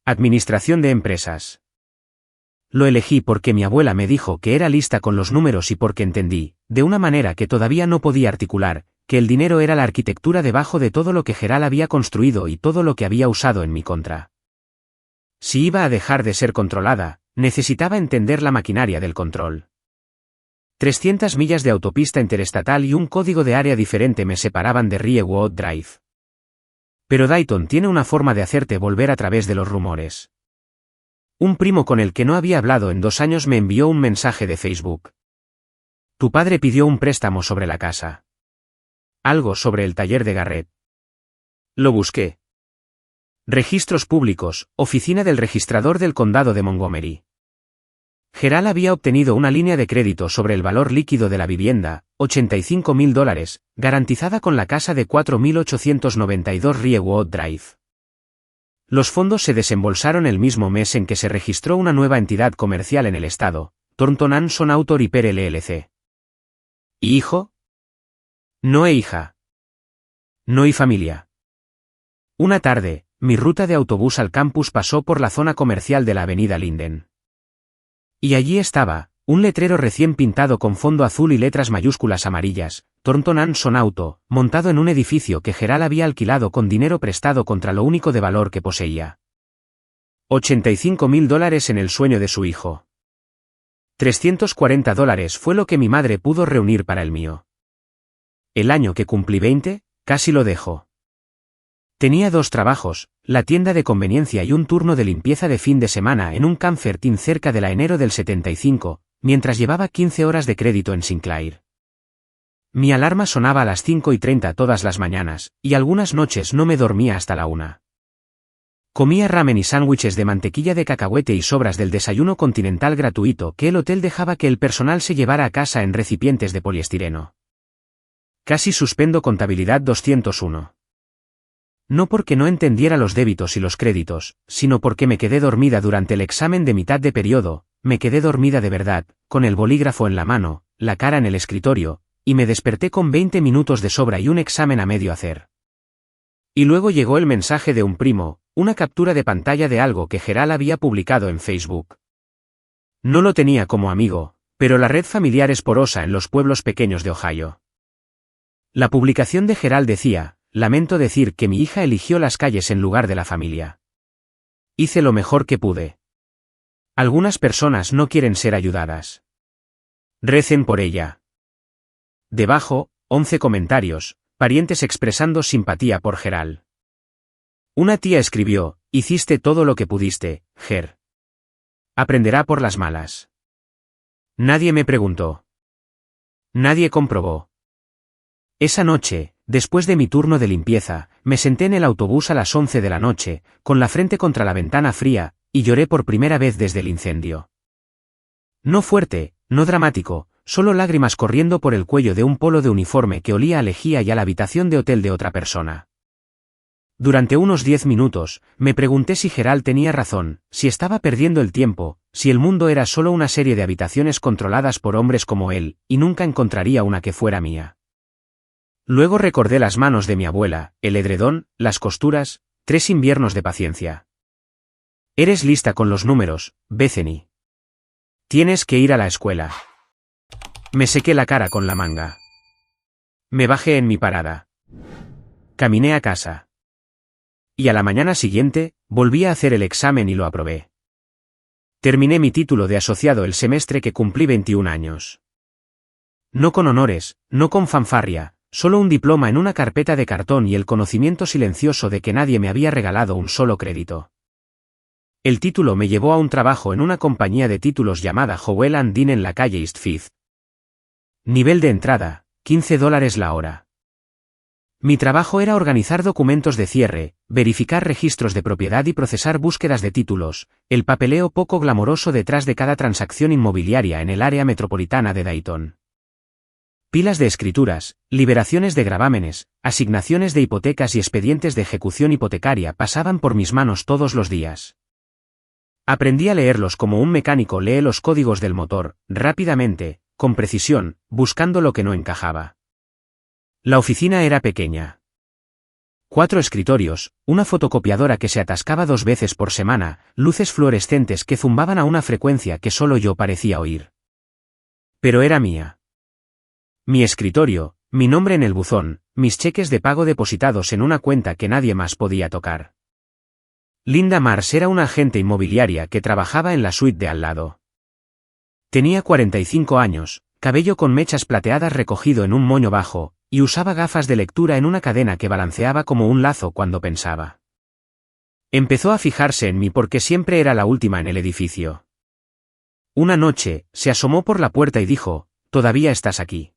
Administración de empresas. Lo elegí porque mi abuela me dijo que era lista con los números y porque entendí, de una manera que todavía no podía articular, que el dinero era la arquitectura debajo de todo lo que Gerald había construido y todo lo que había usado en mi contra. Si iba a dejar de ser controlada, necesitaba entender la maquinaria del control. 300 millas de autopista interestatal y un código de área diferente me separaban de Riewood Drive. Pero Dayton tiene una forma de hacerte volver a través de los rumores. Un primo con el que no había hablado en 2 años me envió un mensaje de Facebook. Tu padre pidió un préstamo sobre la casa. Algo sobre el taller de Garrett. Lo busqué. Registros públicos, oficina del registrador del condado de Montgomery. Gerald había obtenido una línea de crédito sobre el valor líquido de la vivienda, $85,000, garantizada con la casa de 4892 Riewood Drive. Los fondos se desembolsaron el mismo mes en que se registró una nueva entidad comercial en el estado, Thornton Anson Auto Repair LLC. ¿Y hijo? No he hija. No hay familia. Una tarde, mi ruta de autobús al campus pasó por la zona comercial de la avenida Linden. Y allí estaba, un letrero recién pintado con fondo azul y letras mayúsculas amarillas, Thornton Anson Auto, montado en un edificio que Gerald había alquilado con dinero prestado contra lo único de valor que poseía. $85,000 en el sueño de su hijo. $340 fue lo que mi madre pudo reunir para el mío. El año que cumplí 20, casi lo dejo. Tenía 2 trabajos, la tienda de conveniencia y un turno de limpieza de fin de semana en un Comfort Inn cerca de la enero del 75, mientras llevaba 15 horas de crédito en Sinclair. Mi alarma sonaba a las 5:30 todas las mañanas, y algunas noches no me dormía hasta la 1. Comía ramen y sándwiches de mantequilla de cacahuete y sobras del desayuno continental gratuito que el hotel dejaba que el personal se llevara a casa en recipientes de poliestireno. Casi suspendo contabilidad 201. No porque no entendiera los débitos y los créditos, sino porque me quedé dormida durante el examen de mitad de periodo, me quedé dormida de verdad, con el bolígrafo en la mano, la cara en el escritorio, y me desperté con 20 minutos de sobra y un examen a medio hacer. Y luego llegó el mensaje de un primo, una captura de pantalla de algo que Gerald había publicado en Facebook. No lo tenía como amigo, pero la red familiar es porosa en los pueblos pequeños de Ohio. La publicación de Gerald decía: lamento decir que mi hija eligió las calles en lugar de la familia. Hice lo mejor que pude. Algunas personas no quieren ser ayudadas. Recen por ella. Debajo, 11 comentarios, parientes expresando simpatía por Gerald. Una tía escribió: hiciste todo lo que pudiste, Ger. Aprenderá por las malas. Nadie me preguntó. Nadie comprobó. Esa noche, después de mi turno de limpieza, me senté en el autobús a las 11 de la noche, con la frente contra la ventana fría, y lloré por primera vez desde el incendio. No fuerte, no dramático, solo lágrimas corriendo por el cuello de un polo de uniforme que olía a lejía y a la habitación de hotel de otra persona. Durante unos 10 minutos, me pregunté si Gerald tenía razón, si estaba perdiendo el tiempo, si el mundo era solo una serie de habitaciones controladas por hombres como él, y nunca encontraría una que fuera mía. Luego recordé las manos de mi abuela, el edredón, las costuras, 3 inviernos de paciencia. Eres lista con los números, Bethany. Tienes que ir a la escuela. Me sequé la cara con la manga. Me bajé en mi parada. Caminé a casa. Y a la mañana siguiente, volví a hacer el examen y lo aprobé. Terminé mi título de asociado el semestre que cumplí 21 años. No con honores, no con fanfarria, solo un diploma en una carpeta de cartón y el conocimiento silencioso de que nadie me había regalado un solo crédito. El título me llevó a un trabajo en una compañía de títulos llamada Howell & Dean en la calle East Fifth. Nivel de entrada, $15 la hora. Mi trabajo era organizar documentos de cierre, verificar registros de propiedad y procesar búsquedas de títulos, el papeleo poco glamoroso detrás de cada transacción inmobiliaria en el área metropolitana de Dayton. Pilas de escrituras, liberaciones de gravámenes, asignaciones de hipotecas y expedientes de ejecución hipotecaria pasaban por mis manos todos los días. Aprendí a leerlos como un mecánico lee los códigos del motor, rápidamente, con precisión, buscando lo que no encajaba. La oficina era pequeña. 4 escritorios, una fotocopiadora que se atascaba 2 veces por semana, luces fluorescentes que zumbaban a una frecuencia que solo yo parecía oír. Pero era mía. Mi escritorio, mi nombre en el buzón, mis cheques de pago depositados en una cuenta que nadie más podía tocar. Linda Mars era una agente inmobiliaria que trabajaba en la suite de al lado. Tenía 45 años, cabello con mechas plateadas recogido en un moño bajo, y usaba gafas de lectura en una cadena que balanceaba como un lazo cuando pensaba. Empezó a fijarse en mí porque siempre era la última en el edificio. Una noche, se asomó por la puerta y dijo, «¿Todavía estás aquí?»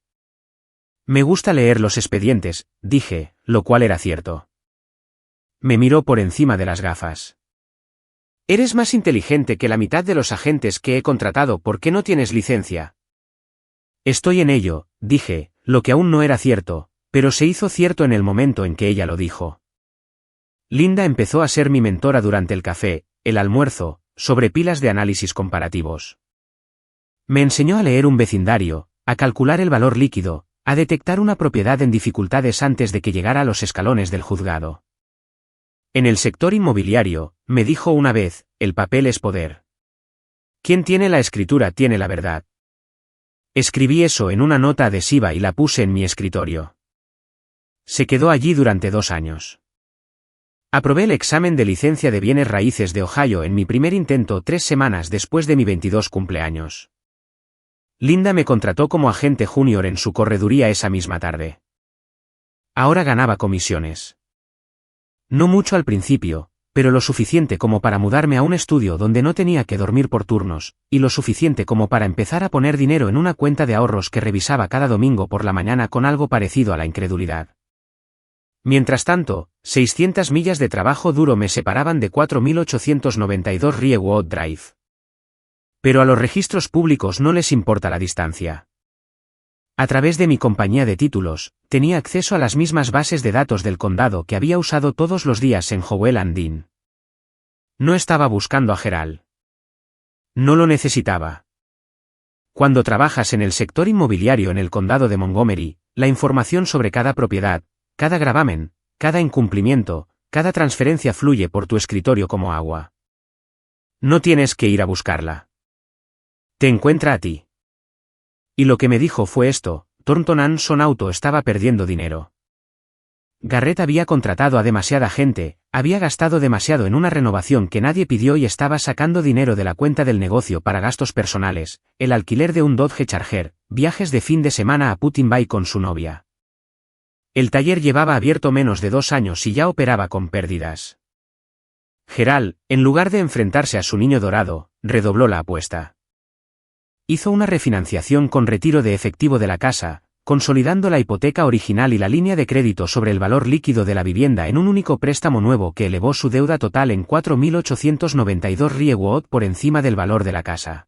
«Me gusta leer los expedientes», dije, lo cual era cierto. Me miró por encima de las gafas. «Eres más inteligente que la mitad de los agentes que he contratado, ¿por qué no tienes licencia?» «Estoy en ello», dije, lo que aún no era cierto, pero se hizo cierto en el momento en que ella lo dijo. Linda empezó a ser mi mentora durante el café, el almuerzo, sobre pilas de análisis comparativos. Me enseñó a leer un vecindario, a calcular el valor líquido, a detectar una propiedad en dificultades antes de que llegara a los escalones del juzgado. En el sector inmobiliario, me dijo una vez, el papel es poder. Quien tiene la escritura tiene la verdad. Escribí eso en una nota adhesiva y la puse en mi escritorio. Se quedó allí durante 2 años. Aprobé el examen de licencia de bienes raíces de Ohio en mi primer intento 3 semanas después de mi 22 cumpleaños. Linda me contrató como agente junior en su correduría esa misma tarde. Ahora ganaba comisiones. No mucho al principio, pero lo suficiente como para mudarme a un estudio donde no tenía que dormir por turnos, y lo suficiente como para empezar a poner dinero en una cuenta de ahorros que revisaba cada domingo por la mañana con algo parecido a la incredulidad. Mientras tanto, 600 millas de trabajo duro me separaban de 4.892 Riewood Drive. Pero a los registros públicos no les importa la distancia. A través de mi compañía de títulos, tenía acceso a las mismas bases de datos del condado que había usado todos los días en Howell & Dean. No estaba buscando a Gerald. No lo necesitaba. Cuando trabajas en el sector inmobiliario en el condado de Montgomery, la información sobre cada propiedad, cada gravamen, cada incumplimiento, cada transferencia fluye por tu escritorio como agua. No tienes que ir a buscarla. Te encuentra a ti. Y lo que me dijo fue esto: Thornton Anson Auto estaba perdiendo dinero. Garrett había contratado a demasiada gente, había gastado demasiado en una renovación que nadie pidió y estaba sacando dinero de la cuenta del negocio para gastos personales, el alquiler de un Dodge Charger, viajes de fin de semana a Put-in-Bay con su novia. El taller llevaba abierto menos de 2 años y ya operaba con pérdidas. Gerald, en lugar de enfrentarse a su niño dorado, redobló la apuesta. Hizo una refinanciación con retiro de efectivo de la casa, consolidando la hipoteca original y la línea de crédito sobre el valor líquido de la vivienda en un único préstamo nuevo que elevó su deuda total en 4.892 Riewood por encima del valor de la casa.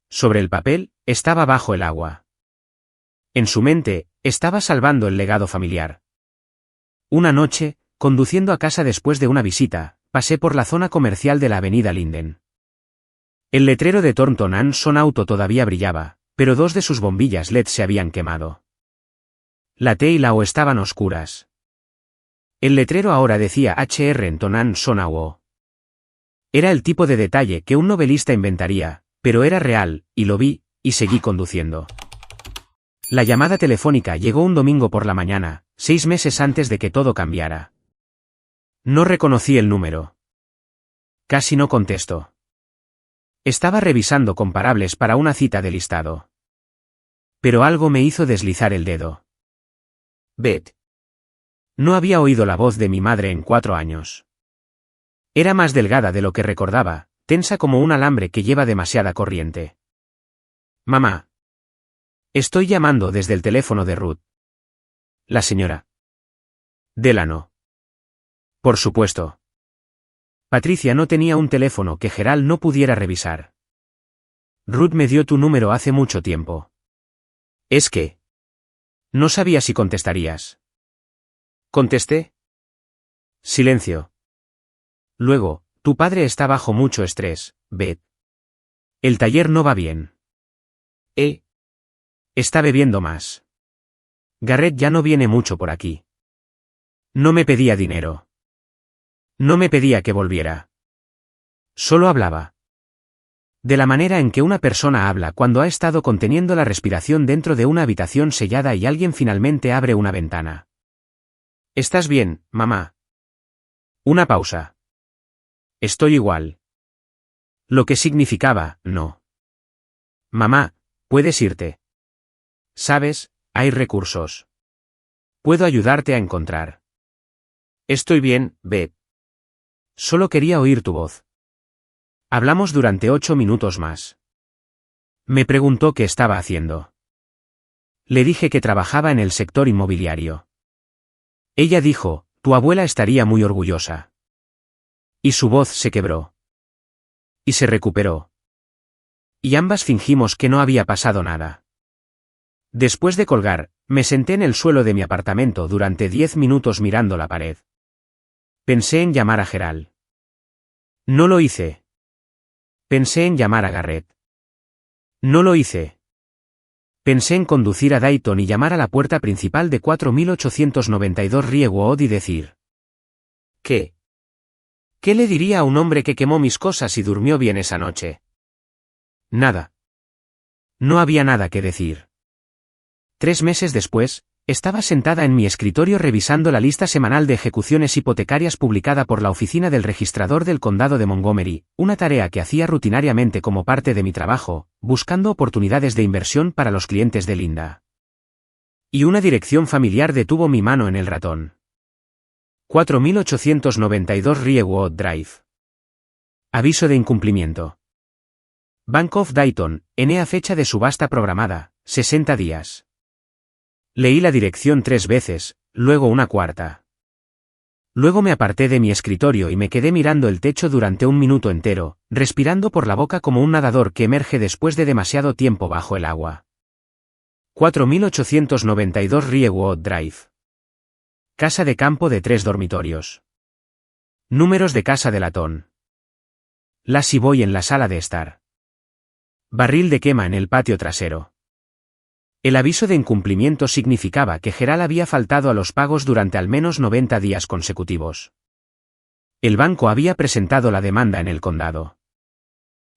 Sobre el papel, estaba bajo el agua. En su mente, estaba salvando el legado familiar. Una noche, conduciendo a casa después de una visita, pasé por la zona comercial de la avenida Linden. El letrero de Thornton and Son Auto todavía brillaba, pero dos de sus bombillas LED se habían quemado. La T y la O estaban oscuras. El letrero ahora decía HR Thornton and Son Auto. Era el tipo de detalle que un novelista inventaría, pero era real, y lo vi, y seguí conduciendo. La llamada telefónica llegó un domingo por la mañana, 6 meses antes de que todo cambiara. No reconocí el número. Casi no contesto. Estaba revisando comparables para una cita de listado. Pero algo me hizo deslizar el dedo. Beth. No había oído la voz de mi madre en 4 años. Era más delgada de lo que recordaba, tensa como un alambre que lleva demasiada corriente. Mamá. Estoy llamando desde el teléfono de Ruth. La señora Delano. Por supuesto. Patricia no tenía un teléfono que Gerald no pudiera revisar. Ruth me dio tu número hace mucho tiempo. ¿Es que? No sabía si contestarías. ¿Contesté? Silencio. Luego, tu padre está bajo mucho estrés, Beth. El taller no va bien. Está bebiendo más. Garrett ya no viene mucho por aquí. No me pedía dinero. No me pedía que volviera. Solo hablaba. De la manera en que una persona habla cuando ha estado conteniendo la respiración dentro de una habitación sellada y alguien finalmente abre una ventana. ¿Estás bien, mamá? Una pausa. Estoy igual. Lo que significaba, no. Mamá, puedes irte. Sabes, hay recursos. Puedo ayudarte a encontrar. Estoy bien, Beth. Solo quería oír tu voz. Hablamos durante 8 minutos más. Me preguntó qué estaba haciendo. Le dije que trabajaba en el sector inmobiliario. Ella dijo, tu abuela estaría muy orgullosa. Y su voz se quebró. Y se recuperó. Y ambas fingimos que no había pasado nada. Después de colgar, me senté en el suelo de mi apartamento durante 10 minutos mirando la pared. Pensé en llamar a Gerald. No lo hice. Pensé en llamar a Garrett. No lo hice. Pensé en conducir a Dayton y llamar a la puerta principal de 4892 Riewood y decir: ¿Qué? ¿Qué le diría a un hombre que quemó mis cosas y durmió bien esa noche? Nada. No había nada que decir. 3 meses después, estaba sentada en mi escritorio revisando la lista semanal de ejecuciones hipotecarias publicada por la Oficina del Registrador del Condado de Montgomery, una tarea que hacía rutinariamente como parte de mi trabajo, buscando oportunidades de inversión para los clientes de Linda. Y una dirección familiar detuvo mi mano en el ratón. 4892 Riewood Drive. Aviso de incumplimiento. Bank of Dayton, NA fecha de subasta programada, 60 días. Leí la dirección 3 veces, luego una cuarta. Luego me aparté de mi escritorio y me quedé mirando el techo durante 1 minuto entero, respirando por la boca como un nadador que emerge después de demasiado tiempo bajo el agua. 4892 Riewood Drive. Casa de campo de 3 dormitorios. Números de casa de latón. Lassie Boy en la sala de estar. Barril de quema en el patio trasero. El aviso de incumplimiento significaba que Gerald había faltado a los pagos durante al menos 90 días consecutivos. El banco había presentado la demanda en el condado.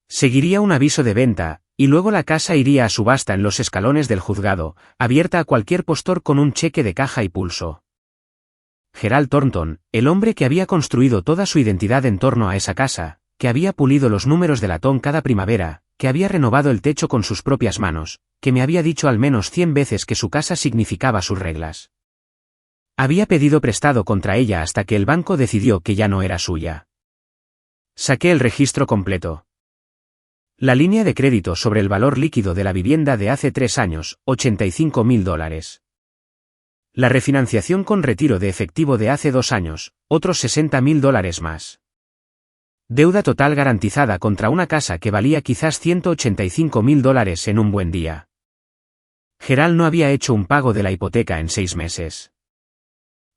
Seguiría un aviso de venta, y luego la casa iría a subasta en los escalones del juzgado, abierta a cualquier postor con un cheque de caja y pulso. Gerald Thornton, el hombre que había construido toda su identidad en torno a esa casa, que había pulido los números de latón cada primavera, que había renovado el techo con sus propias manos, que me había dicho al menos 100 veces que su casa significaba sus reglas. Había pedido prestado contra ella hasta que el banco decidió que ya no era suya. Saqué el registro completo. La línea de crédito sobre el valor líquido de la vivienda de hace 3 años, $85,000. La refinanciación con retiro de efectivo de hace 2 años, otros $60,000 más. Deuda total garantizada contra una casa que valía quizás $185,000 en un buen día. Gerald no había hecho un pago de la hipoteca en 6 meses.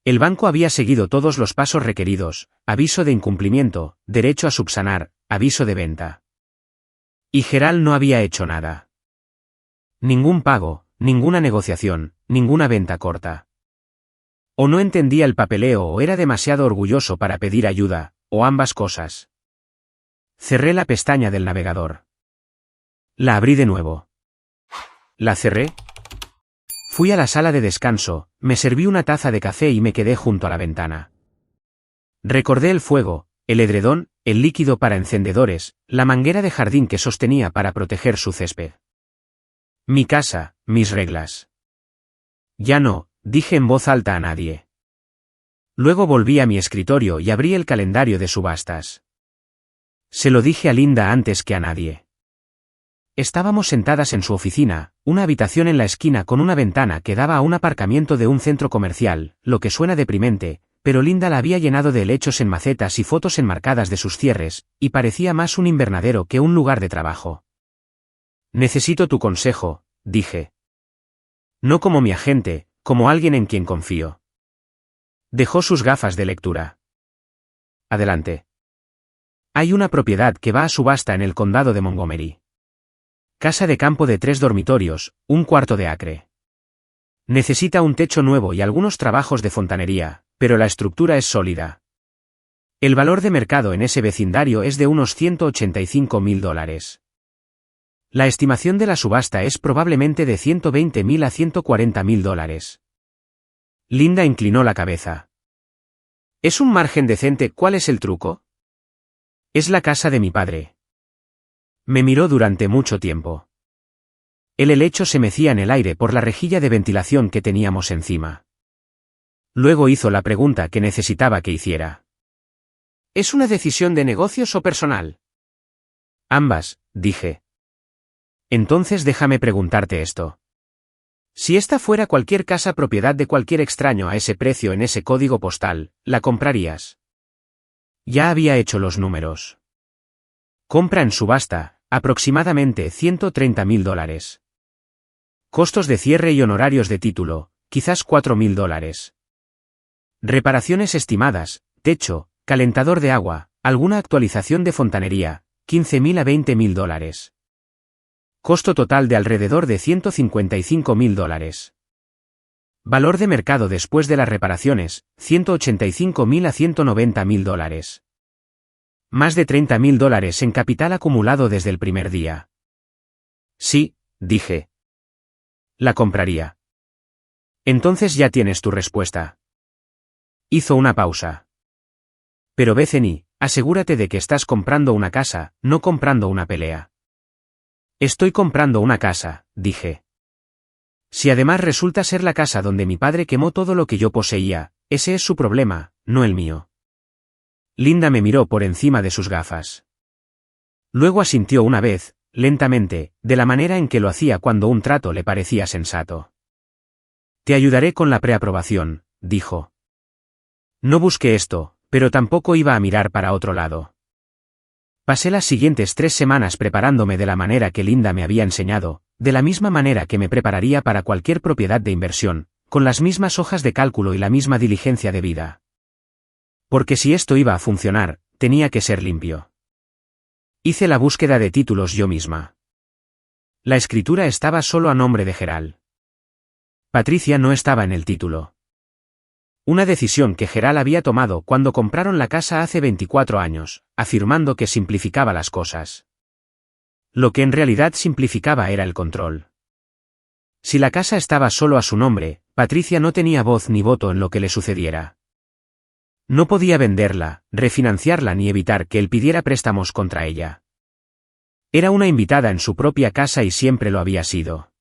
El banco había seguido todos los pasos requeridos: aviso de incumplimiento, derecho a subsanar, aviso de venta. Y Gerald no había hecho nada. Ningún pago, ninguna negociación, ninguna venta corta. O no entendía el papeleo o era demasiado orgulloso para pedir ayuda, o ambas cosas. Cerré la pestaña del navegador. La abrí de nuevo. La cerré. Fui a la sala de descanso, me serví una taza de café y me quedé junto a la ventana. Recordé el fuego, el edredón, el líquido para encendedores, la manguera de jardín que sostenía para proteger su césped. Mi casa, mis reglas. Ya no, dije en voz alta a nadie. Luego volví a mi escritorio y abrí el calendario de subastas. Se lo dije a Linda antes que a nadie. Estábamos sentadas en su oficina, una habitación en la esquina con una ventana que daba a un aparcamiento de un centro comercial, lo que suena deprimente, pero Linda la había llenado de helechos en macetas y fotos enmarcadas de sus cierres, y parecía más un invernadero que un lugar de trabajo. Necesito tu consejo, dije. No como mi agente, como alguien en quien confío. Dejó sus gafas de lectura. Adelante. Hay una propiedad que va a subasta en el condado de Montgomery. Casa de campo de 3 dormitorios, 1/4 de acre. Necesita un techo nuevo y algunos trabajos de fontanería, pero la estructura es sólida. El valor de mercado en ese vecindario es de unos $185.000. La estimación de la subasta es probablemente de $120.000 a $140.000. Linda inclinó la cabeza. ¿Es un margen decente? ¿Cuál es el truco? Es la casa de mi padre. Me miró durante mucho tiempo. El helecho se mecía en el aire por la rejilla de ventilación que teníamos encima. Luego hizo la pregunta que necesitaba que hiciera. ¿Es una decisión de negocios o personal? Ambas, dije. Entonces déjame preguntarte esto. Si esta fuera cualquier casa propiedad de cualquier extraño a ese precio en ese código postal, ¿la comprarías? Ya había hecho los números. Compra en subasta, aproximadamente $130.000. Costos de cierre y honorarios de título, quizás $4.000. Reparaciones estimadas, techo, calentador de agua, alguna actualización de fontanería, $15.000 a $20.000. Costo total de alrededor de $155.000. Valor de mercado después de las reparaciones, $185.000 a $190.000. Más de $30.000 en capital acumulado desde el primer día. Sí, dije. La compraría. Entonces ya tienes tu respuesta. Hizo una pausa. Pero Bethany, asegúrate de que estás comprando una casa, no comprando una pelea. Estoy comprando una casa, dije. Si además resulta ser la casa donde mi padre quemó todo lo que yo poseía, ese es su problema, no el mío. Linda me miró por encima de sus gafas. Luego asintió una vez, lentamente, de la manera en que lo hacía cuando un trato le parecía sensato. Te ayudaré con la preaprobación, dijo. No busqué esto, pero tampoco iba a mirar para otro lado. Pasé las siguientes 3 semanas preparándome de la manera que Linda me había enseñado, de la misma manera que me prepararía para cualquier propiedad de inversión, con las mismas hojas de cálculo y la misma diligencia debida. Porque si esto iba a funcionar, tenía que ser limpio. Hice la búsqueda de títulos yo misma. La escritura estaba solo a nombre de Gerald. Patricia no estaba en el título. Una decisión que Gerald había tomado cuando compraron la casa hace 24 años, afirmando que simplificaba las cosas. Lo que en realidad simplificaba era el control. Si la casa estaba solo a su nombre, Patricia no tenía voz ni voto en lo que le sucediera. No podía venderla, refinanciarla ni evitar que él pidiera préstamos contra ella. Era una invitada en su propia casa y siempre lo había sido.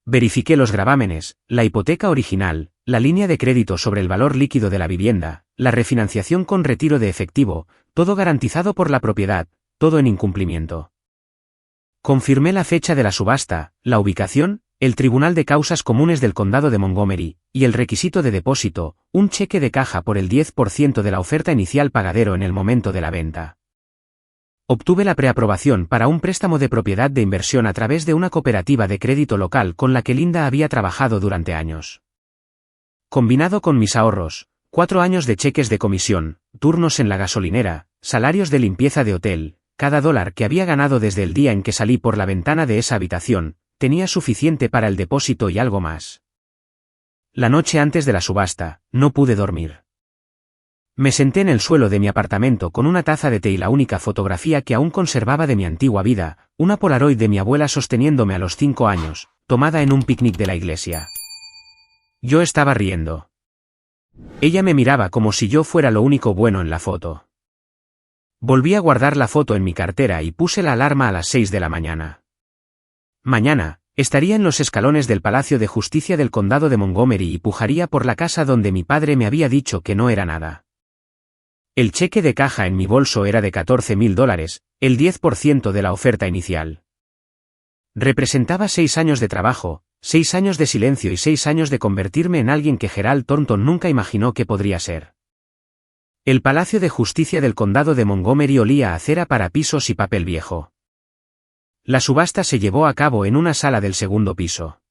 Verifiqué los gravámenes, la hipoteca original, la línea de crédito sobre el valor líquido de la vivienda, la refinanciación con retiro de efectivo, todo garantizado por la propiedad, todo en incumplimiento. Confirmé la fecha de la subasta, la ubicación, el Tribunal de Causas Comunes del Condado de Montgomery, y el requisito de depósito, un cheque de caja por el 10% de la oferta inicial pagadero en el momento de la venta. Obtuve la preaprobación para un préstamo de propiedad de inversión a través de una cooperativa de crédito local con la que Linda había trabajado durante años. Combinado con mis ahorros, 4 años de cheques de comisión, turnos en la gasolinera, salarios de limpieza de hotel, cada dólar que había ganado desde el día en que salí por la ventana de esa habitación, tenía suficiente para el depósito y algo más. La noche antes de la subasta, no pude dormir. Me senté en el suelo de mi apartamento con una taza de té y la única fotografía que aún conservaba de mi antigua vida, una Polaroid de mi abuela sosteniéndome a los 5 años, tomada en un picnic de la iglesia. Yo estaba riendo. Ella me miraba como si yo fuera lo único bueno en la foto. Volví a guardar la foto en mi cartera y puse la alarma a las 6 de la mañana. Mañana, estaría en los escalones del Palacio de Justicia del Condado de Montgomery y pujaría por la casa donde mi padre me había dicho que no era nada. El cheque de caja en mi bolso era de $14,000, el 10% de la oferta inicial. Representaba 6 años de trabajo, 6 años de silencio y 6 años de convertirme en alguien que Gerald Thornton nunca imaginó que podría ser. El Palacio de Justicia del Condado de Montgomery olía a cera para pisos y papel viejo. La subasta se llevó a cabo en una sala del segundo piso.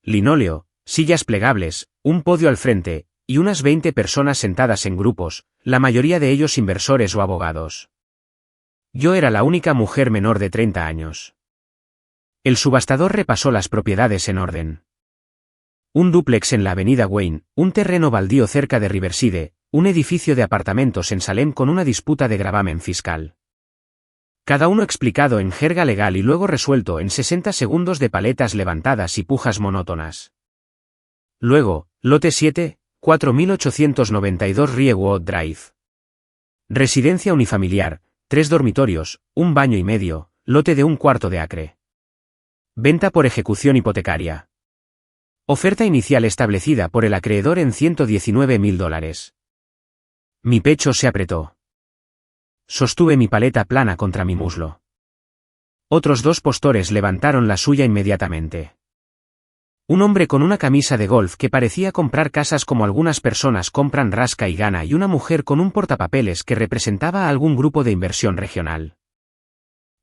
Linóleo, sillas plegables, un podio al frente, y unas 20 personas sentadas en grupos, la mayoría de ellos inversores o abogados. Yo era la única mujer menor de 30 años. El subastador repasó las propiedades en orden. Un dúplex en la avenida Wayne, un terreno baldío cerca de Riverside, un edificio de apartamentos en Salem con una disputa de gravamen fiscal. Cada uno explicado en jerga legal y luego resuelto en 60 segundos de paletas levantadas y pujas monótonas. Luego, lote 7, 4892 Riewood Drive. Residencia unifamiliar, 3 dormitorios, un baño y medio, lote de 1/4 de acre. Venta por ejecución hipotecaria. Oferta inicial establecida por el acreedor en $119,000. Mi pecho se apretó. Sostuve mi paleta plana contra mi muslo. Otros 2 postores levantaron la suya inmediatamente. Un hombre con una camisa de golf que parecía comprar casas como algunas personas compran rasca y gana y una mujer con un portapapeles que representaba a algún grupo de inversión regional.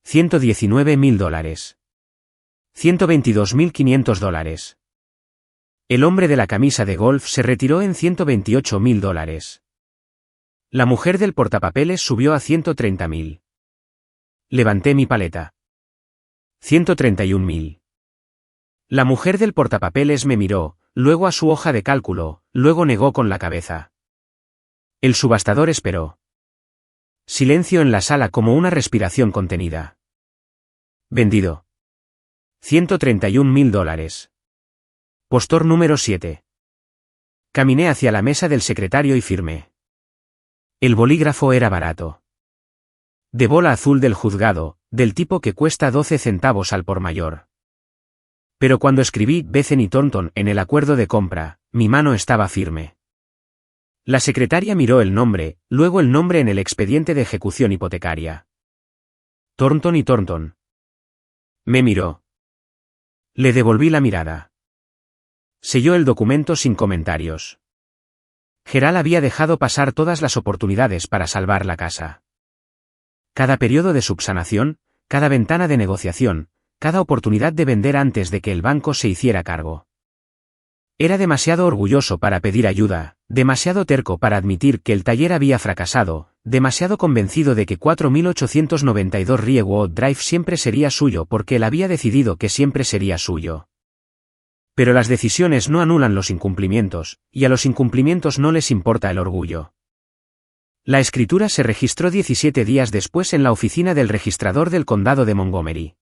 $119,000. $122,500. El hombre de la camisa de golf se retiró en $128,000. La mujer del portapapeles subió a $130,000. Levanté mi paleta. $131,000. La mujer del portapapeles me miró, luego a su hoja de cálculo, luego negó con la cabeza. El subastador esperó. Silencio en la sala como una respiración contenida. Vendido. $131,000. Postor número 7. Caminé hacia la mesa del secretario y firmé. El bolígrafo era barato. De bola azul del juzgado, del tipo que cuesta 12 centavos al por mayor. Pero cuando escribí Bethany Thornton en el acuerdo de compra, mi mano estaba firme. La secretaria miró el nombre, luego el nombre en el expediente de ejecución hipotecaria. Thornton y Thornton. Me miró. Le devolví la mirada. Selló el documento sin comentarios. Gerald había dejado pasar todas las oportunidades para salvar la casa. Cada periodo de subsanación, cada ventana de negociación, cada oportunidad de vender antes de que el banco se hiciera cargo. Era demasiado orgulloso para pedir ayuda, demasiado terco para admitir que el taller había fracasado, demasiado convencido de que 4892 Riewood Drive siempre sería suyo porque él había decidido que siempre sería suyo. Pero las decisiones no anulan los incumplimientos, y a los incumplimientos no les importa el orgullo. La escritura se registró 17 días después en la oficina del registrador del condado de Montgomery.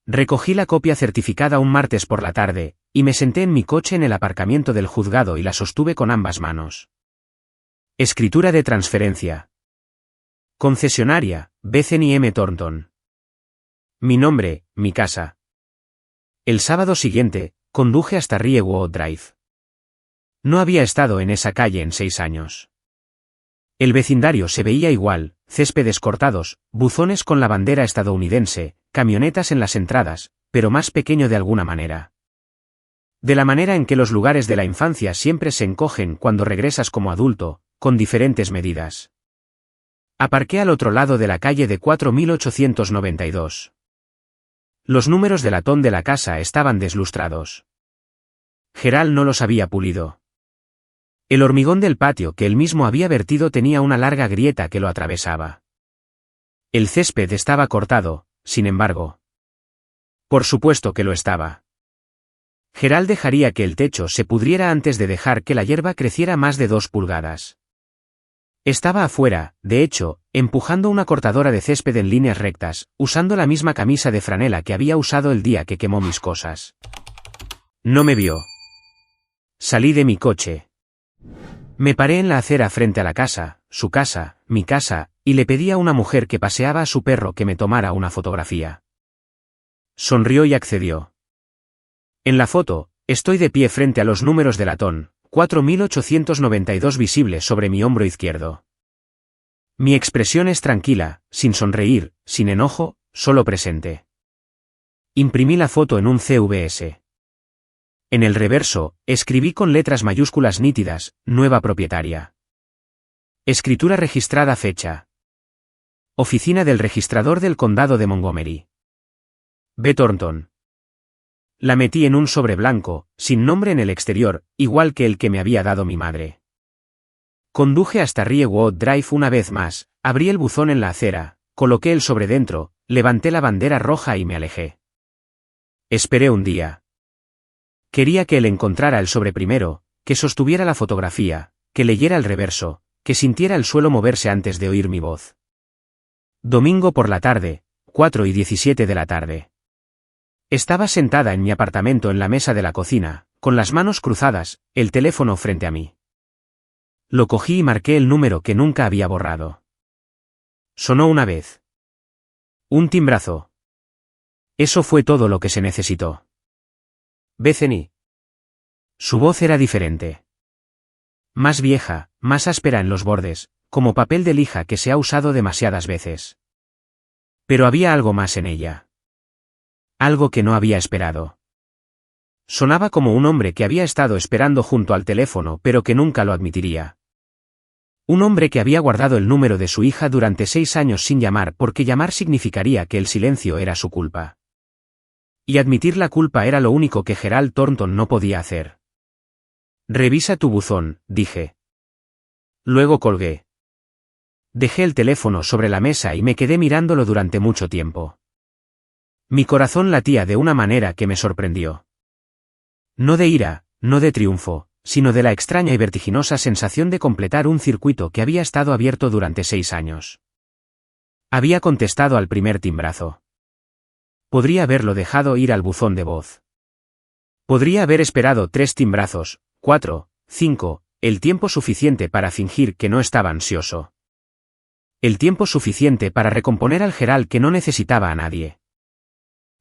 Recogí la copia certificada un martes por la tarde, y me senté en mi coche en el aparcamiento del juzgado y la sostuve con ambas manos. Escritura de transferencia. Concesionaria, Bethany M. Thornton. Mi nombre, mi casa. El sábado siguiente, conduje hasta Riewood Drive. No había estado en esa calle en 6 años. El vecindario se veía igual, céspedes cortados, buzones con la bandera estadounidense, camionetas en las entradas, pero más pequeño de alguna manera. De la manera en que los lugares de la infancia siempre se encogen cuando regresas como adulto, con diferentes medidas. Aparqué al otro lado de la calle de 4892. Los números de latón de la casa estaban deslustrados. Gerald no los había pulido. El hormigón del patio que él mismo había vertido tenía una larga grieta que lo atravesaba. El césped estaba cortado, sin embargo. Por supuesto que lo estaba. Gerald dejaría que el techo se pudriera antes de dejar que la hierba creciera más de 2 pulgadas. Estaba afuera, de hecho, empujando una cortadora de césped en líneas rectas, usando la misma camisa de franela que había usado el día que quemó mis cosas. No me vio. Salí de mi coche. Me paré en la acera frente a la casa, su casa, mi casa, y le pedí a una mujer que paseaba a su perro que me tomara una fotografía. Sonrió y accedió. En la foto, estoy de pie frente a los números de latón, 4892 visibles sobre mi hombro izquierdo. Mi expresión es tranquila, sin sonreír, sin enojo, solo presente. Imprimí la foto en un CVS. En el reverso, escribí con letras mayúsculas nítidas, nueva propietaria. Escritura registrada fecha. Oficina del registrador del condado de Montgomery. B. Thornton. La metí en un sobre blanco, sin nombre en el exterior, igual que el que me había dado mi madre. Conduje hasta Riewood Drive una vez más, abrí el buzón en la acera, coloqué el sobre dentro, levanté la bandera roja y me alejé. Esperé un día. Quería que él encontrara el sobre primero, que sostuviera la fotografía, que leyera el reverso, que sintiera el suelo moverse antes de oír mi voz. Domingo por la tarde, 4:17 de la tarde. Estaba sentada en mi apartamento en la mesa de la cocina, con las manos cruzadas, el teléfono frente a mí. Lo cogí y marqué el número que nunca había borrado. Sonó una vez. Un timbrazo. Eso fue todo lo que se necesitó. Bethany. Su voz era diferente. Más vieja, más áspera en los bordes, como papel de lija que se ha usado demasiadas veces. Pero había algo más en ella. Algo que no había esperado. Sonaba como un hombre que había estado esperando junto al teléfono pero que nunca lo admitiría. Un hombre que había guardado el número de su hija durante 6 años sin llamar porque llamar significaría que el silencio era su culpa. Y admitir la culpa era lo único que Gerald Thornton no podía hacer. Revisa tu buzón, dije. Luego colgué. Dejé el teléfono sobre la mesa y me quedé mirándolo durante mucho tiempo. Mi corazón latía de una manera que me sorprendió. No de ira, no de triunfo, sino de la extraña y vertiginosa sensación de completar un circuito que había estado abierto durante 6 años. Había contestado al primer timbrazo. Podría haberlo dejado ir al buzón de voz. Podría haber esperado 3 timbrazos, 4, 5, el tiempo suficiente para fingir que no estaba ansioso. El tiempo suficiente para recomponer al Gerald que no necesitaba a nadie.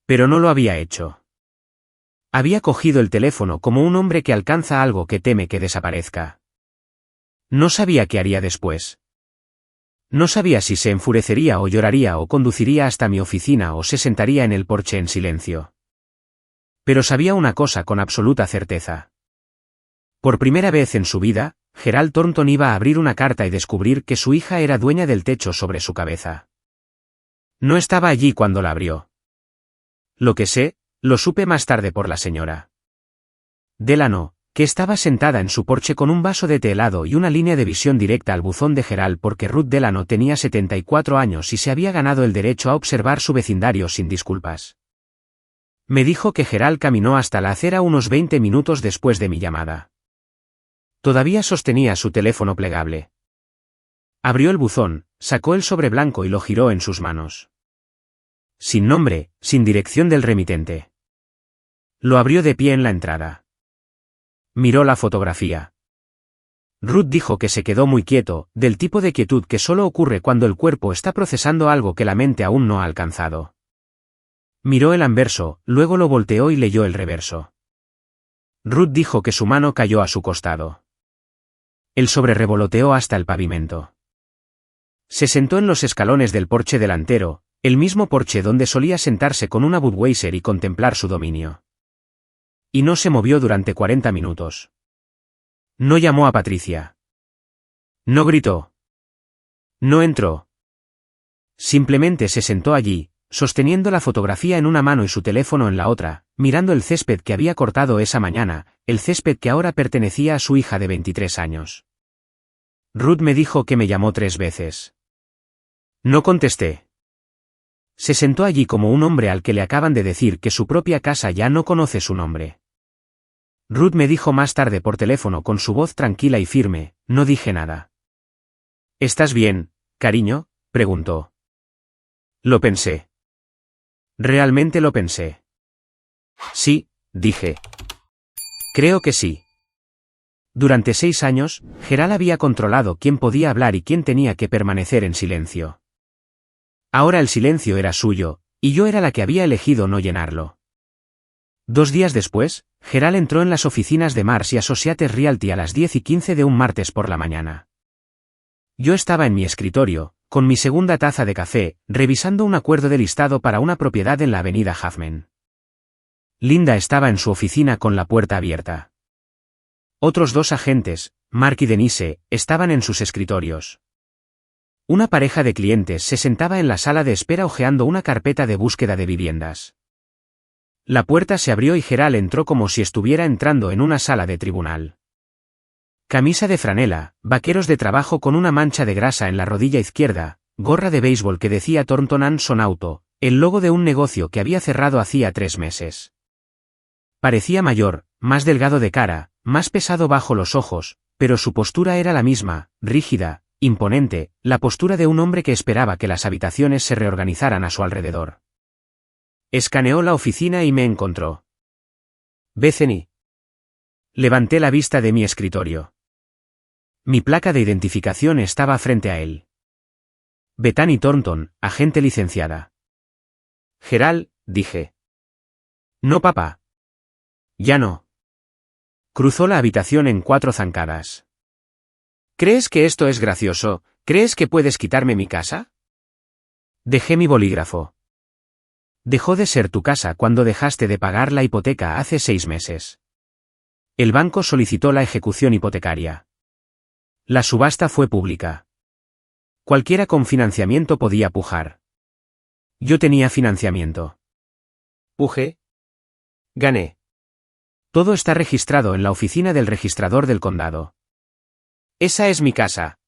Pero no lo había hecho. Había cogido el teléfono como un hombre que alcanza algo que teme que desaparezca. No sabía qué haría después. No sabía si se enfurecería o lloraría o conduciría hasta mi oficina o se sentaría en el porche en silencio. Pero sabía una cosa con absoluta certeza. Por primera vez en su vida, Gerald Thornton iba a abrir una carta y descubrir que su hija era dueña del techo sobre su cabeza. No estaba allí cuando la abrió. Lo que sé, lo supe más tarde por la señora Delano, que estaba sentada en su porche con un vaso de té helado y una línea de visión directa al buzón de Gerald porque Ruth Delano tenía 74 años y se había ganado el derecho a observar su vecindario sin disculpas. Me dijo que Gerald caminó hasta la acera unos 20 minutos después de mi llamada. Todavía sostenía su teléfono plegable. Abrió el buzón, sacó el sobre blanco y lo giró en sus manos. Sin nombre, sin dirección del remitente. Lo abrió de pie en la entrada. Miró la fotografía. Ruth dijo que se quedó muy quieto, del tipo de quietud que solo ocurre cuando el cuerpo está procesando algo que la mente aún no ha alcanzado. Miró el anverso, luego lo volteó y leyó el reverso. Ruth dijo que su mano cayó a su costado. El sobre revoloteó hasta el pavimento. Se sentó en los escalones del porche delantero, el mismo porche donde solía sentarse con una Budweiser y contemplar su dominio. Y no se movió durante 40 minutos. No llamó a Patricia. No gritó. No entró. Simplemente se sentó allí, sosteniendo la fotografía en una mano y su teléfono en la otra, mirando el césped que había cortado esa mañana, el césped que ahora pertenecía a su hija de 23 años. Ruth me dijo que me llamó 3 veces. No contesté. Se sentó allí como un hombre al que le acaban de decir que su propia casa ya no conoce su nombre. Ruth me dijo más tarde por teléfono con su voz tranquila y firme, no dije nada. ¿Estás bien, cariño?, preguntó. Lo pensé. Realmente lo pensé. Sí, dije. Creo que sí. Durante 6 años, Gerald había controlado quién podía hablar y quién tenía que permanecer en silencio. Ahora el silencio era suyo, y yo era la que había elegido no llenarlo. 2 días después, Gerald entró en las oficinas de Mars y Associates Realty a las 10:15 de un martes por la mañana. Yo estaba en mi escritorio, con mi segunda taza de café, revisando un acuerdo de listado para una propiedad en la avenida Huffman. Linda estaba en su oficina con la puerta abierta. Otros 2 agentes, Mark y Denise, estaban en sus escritorios. Una pareja de clientes se sentaba en la sala de espera hojeando una carpeta de búsqueda de viviendas. La puerta se abrió y Gerald entró como si estuviera entrando en una sala de tribunal. Camisa de franela, vaqueros de trabajo con una mancha de grasa en la rodilla izquierda, gorra de béisbol que decía Thornton & Son Auto, el logo de un negocio que había cerrado hacía 3 meses. Parecía mayor, más delgado de cara, más pesado bajo los ojos, pero su postura era la misma, rígida, imponente, la postura de un hombre que esperaba que las habitaciones se reorganizaran a su alrededor. Escaneó la oficina y me encontró. Bethany. Levanté la vista de mi escritorio. Mi placa de identificación estaba frente a él. Bethany Thornton, agente licenciada. Gerald, dije. No, papá. Ya no. Cruzó la habitación en 4 zancadas. ¿Crees que esto es gracioso? ¿Crees que puedes quitarme mi casa? Dejé mi bolígrafo. Dejó de ser tu casa cuando dejaste de pagar la hipoteca hace 6 meses. El banco solicitó la ejecución hipotecaria. La subasta fue pública. Cualquiera con financiamiento podía pujar. Yo tenía financiamiento. Pujé. Gané. Todo está registrado en la oficina del registrador del condado. Esa es mi casa.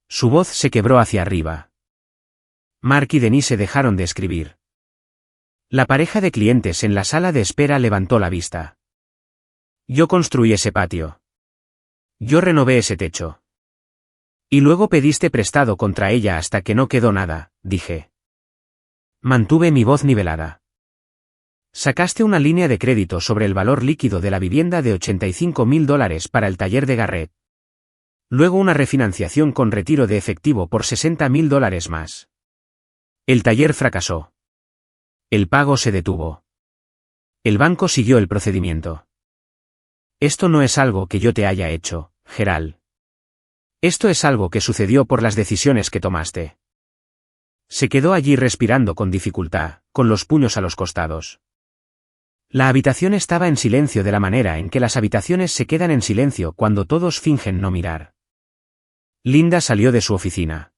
Su voz se quebró hacia arriba. Mark y Denise dejaron de escribir. La pareja de clientes en la sala de espera levantó la vista. Yo construí ese patio. Yo renové ese techo. Y luego pediste prestado contra ella hasta que no quedó nada, dije. Mantuve mi voz nivelada. Sacaste una línea de crédito sobre el valor líquido de la vivienda de $85,000 para el taller de Garrett. Luego una refinanciación con retiro de efectivo por $60,000 más. El taller fracasó. El pago se detuvo. El banco siguió el procedimiento. Esto no es algo que yo te haya hecho, Gerald. Esto es algo que sucedió por las decisiones que tomaste. Se quedó allí respirando con dificultad, con los puños a los costados. La habitación estaba en silencio de la manera en que las habitaciones se quedan en silencio cuando todos fingen no mirar. Linda salió de su oficina.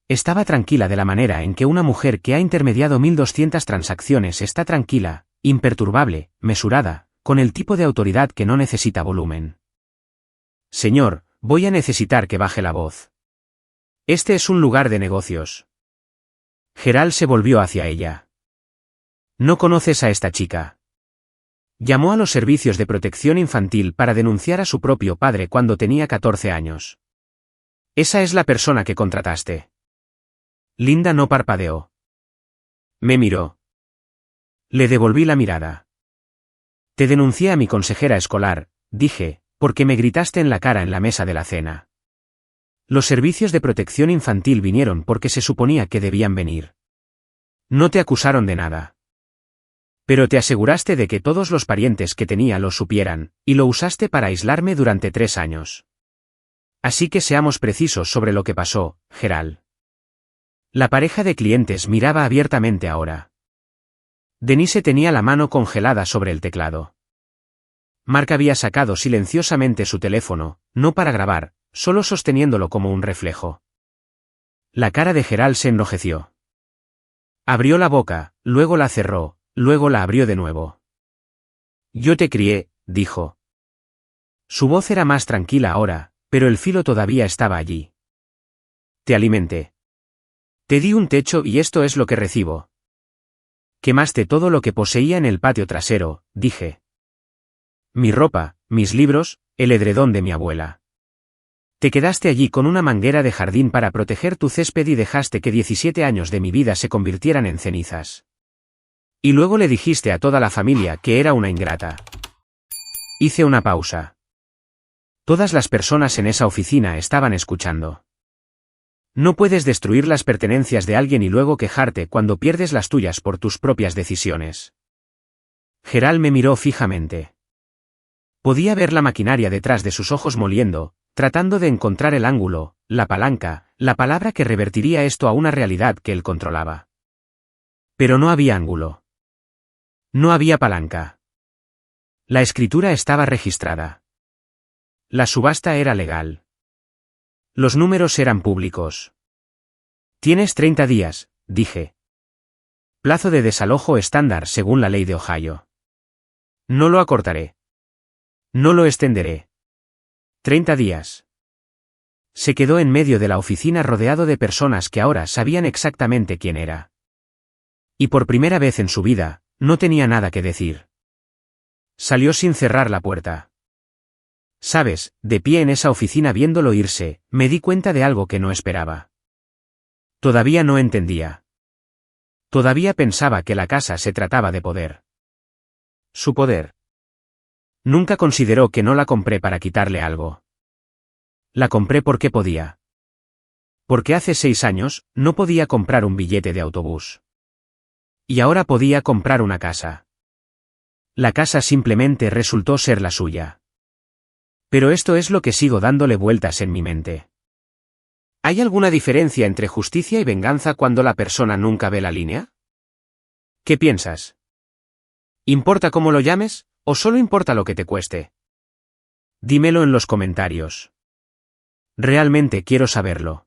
Estaba tranquila de la manera en que una mujer que ha intermediado 1200 transacciones está tranquila, imperturbable, mesurada, con el tipo de autoridad que no necesita volumen. Señor, voy a necesitar que baje la voz. Este es un lugar de negocios. Gerald se volvió hacia ella. ¿No conoces a esta chica? Llamó a los servicios de protección infantil para denunciar a su propio padre cuando tenía 14 años. Esa es la persona que contrataste. Linda no parpadeó. Me miró. Le devolví la mirada. Te denuncié a mi consejera escolar, dije, porque me gritaste en la cara en la mesa de la cena. Los servicios de protección infantil vinieron porque se suponía que debían venir. No te acusaron de nada. Pero te aseguraste de que todos los parientes que tenía lo supieran, y lo usaste para aislarme durante 3 años. Así que seamos precisos sobre lo que pasó, Gerald. La pareja de clientes miraba abiertamente ahora. Denise tenía la mano congelada sobre el teclado. Mark había sacado silenciosamente su teléfono, no para grabar, solo sosteniéndolo como un reflejo. La cara de Gerald se enrojeció. Abrió la boca, luego la cerró, luego la abrió de nuevo. Yo te crié, dijo. Su voz era más tranquila ahora, pero el filo todavía estaba allí. Te alimenté. Te di un techo y esto es lo que recibo. Quemaste todo lo que poseía en el patio trasero, dije. Mi ropa, mis libros, el edredón de mi abuela. Te quedaste allí con una manguera de jardín para proteger tu césped y dejaste que 17 años de mi vida se convirtieran en cenizas. Y luego le dijiste a toda la familia que era una ingrata. Hice una pausa. Todas las personas en esa oficina estaban escuchando. No puedes destruir las pertenencias de alguien y luego quejarte cuando pierdes las tuyas por tus propias decisiones. Gerald me miró fijamente. Podía ver la maquinaria detrás de sus ojos moliendo, tratando de encontrar el ángulo, la palanca, la palabra que revertiría esto a una realidad que él controlaba. Pero no había ángulo. No había palanca. La escritura estaba registrada. La subasta era legal. Los números eran públicos. Tienes 30 días, dije. Plazo de desalojo estándar según la ley de Ohio. No lo acortaré. No lo extenderé. 30 días. Se quedó en medio de la oficina rodeado de personas que ahora sabían exactamente quién era. Y por primera vez en su vida, no tenía nada que decir. Salió sin cerrar la puerta. Sabes, de pie en esa oficina viéndolo irse, me di cuenta de algo que no esperaba. Todavía no entendía. Todavía pensaba que la casa se trataba de poder. Su poder. Nunca consideró que no la compré para quitarle algo. La compré porque podía. Porque hace 6 años, no podía comprar un billete de autobús. Y ahora podía comprar una casa. La casa simplemente resultó ser la suya. Pero esto es lo que sigo dándole vueltas en mi mente. ¿Hay alguna diferencia entre justicia y venganza cuando la persona nunca ve la línea? ¿Qué piensas? ¿Importa cómo lo llames, o solo importa lo que te cueste? Dímelo en los comentarios. Realmente quiero saberlo.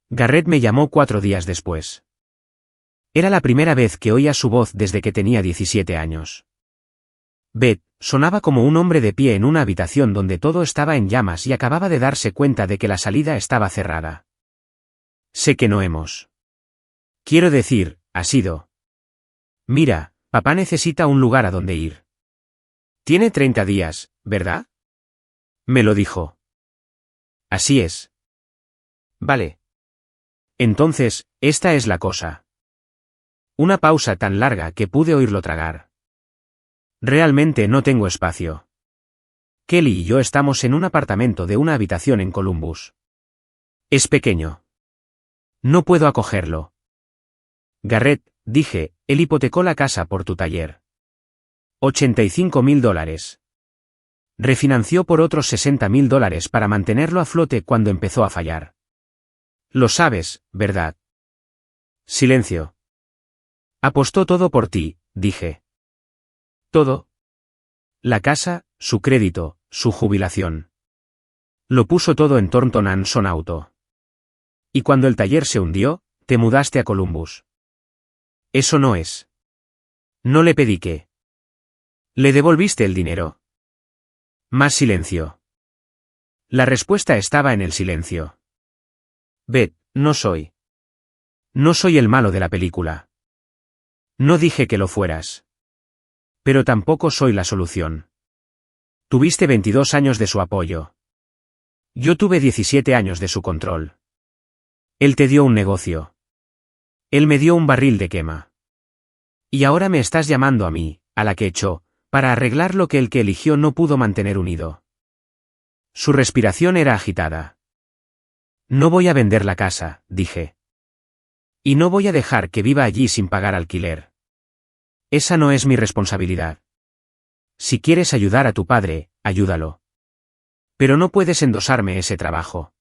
Garrett me llamó 4 días después. Era la primera vez que oía su voz desde que tenía 17 años. Beth sonaba como un hombre de pie en una habitación donde todo estaba en llamas y acababa de darse cuenta de que la salida estaba cerrada. Sé que no hemos. Quiero decir, ha sido. Mira, papá necesita un lugar a donde ir. Tiene 30 días, ¿verdad? Me lo dijo. Así es. Vale. Entonces, esta es la cosa. Una pausa tan larga que pude oírlo tragar. Realmente no tengo espacio. Kelly y yo estamos en un apartamento de una habitación en Columbus. Es pequeño. No puedo acogerlo. Garrett, dije, él hipotecó la casa por tu taller. $85,000. Refinanció por otros $60,000 para mantenerlo a flote cuando empezó a fallar. Lo sabes, ¿verdad? Silencio. Apostó todo por ti, dije. ¿Todo? La casa, su crédito, su jubilación. Lo puso todo en Thornton & Son Auto. Y cuando el taller se hundió, te mudaste a Columbus. Eso no es. No le pedí que. ¿Le devolviste el dinero? Más silencio. La respuesta estaba en el silencio. Beth, no soy. No soy el malo de la película. No dije que lo fueras. Pero tampoco soy la solución. Tuviste 22 años de su apoyo. Yo tuve 17 años de su control. Él te dio un negocio. Él me dio un barril de quema. Y ahora me estás llamando a mí, a la que echó, para arreglar lo que el que eligió no pudo mantener unido. Su respiración era agitada. No voy a vender la casa, dije. Y no voy a dejar que viva allí sin pagar alquiler. Esa no es mi responsabilidad. Si quieres ayudar a tu padre, ayúdalo. Pero no puedes endosarme ese trabajo.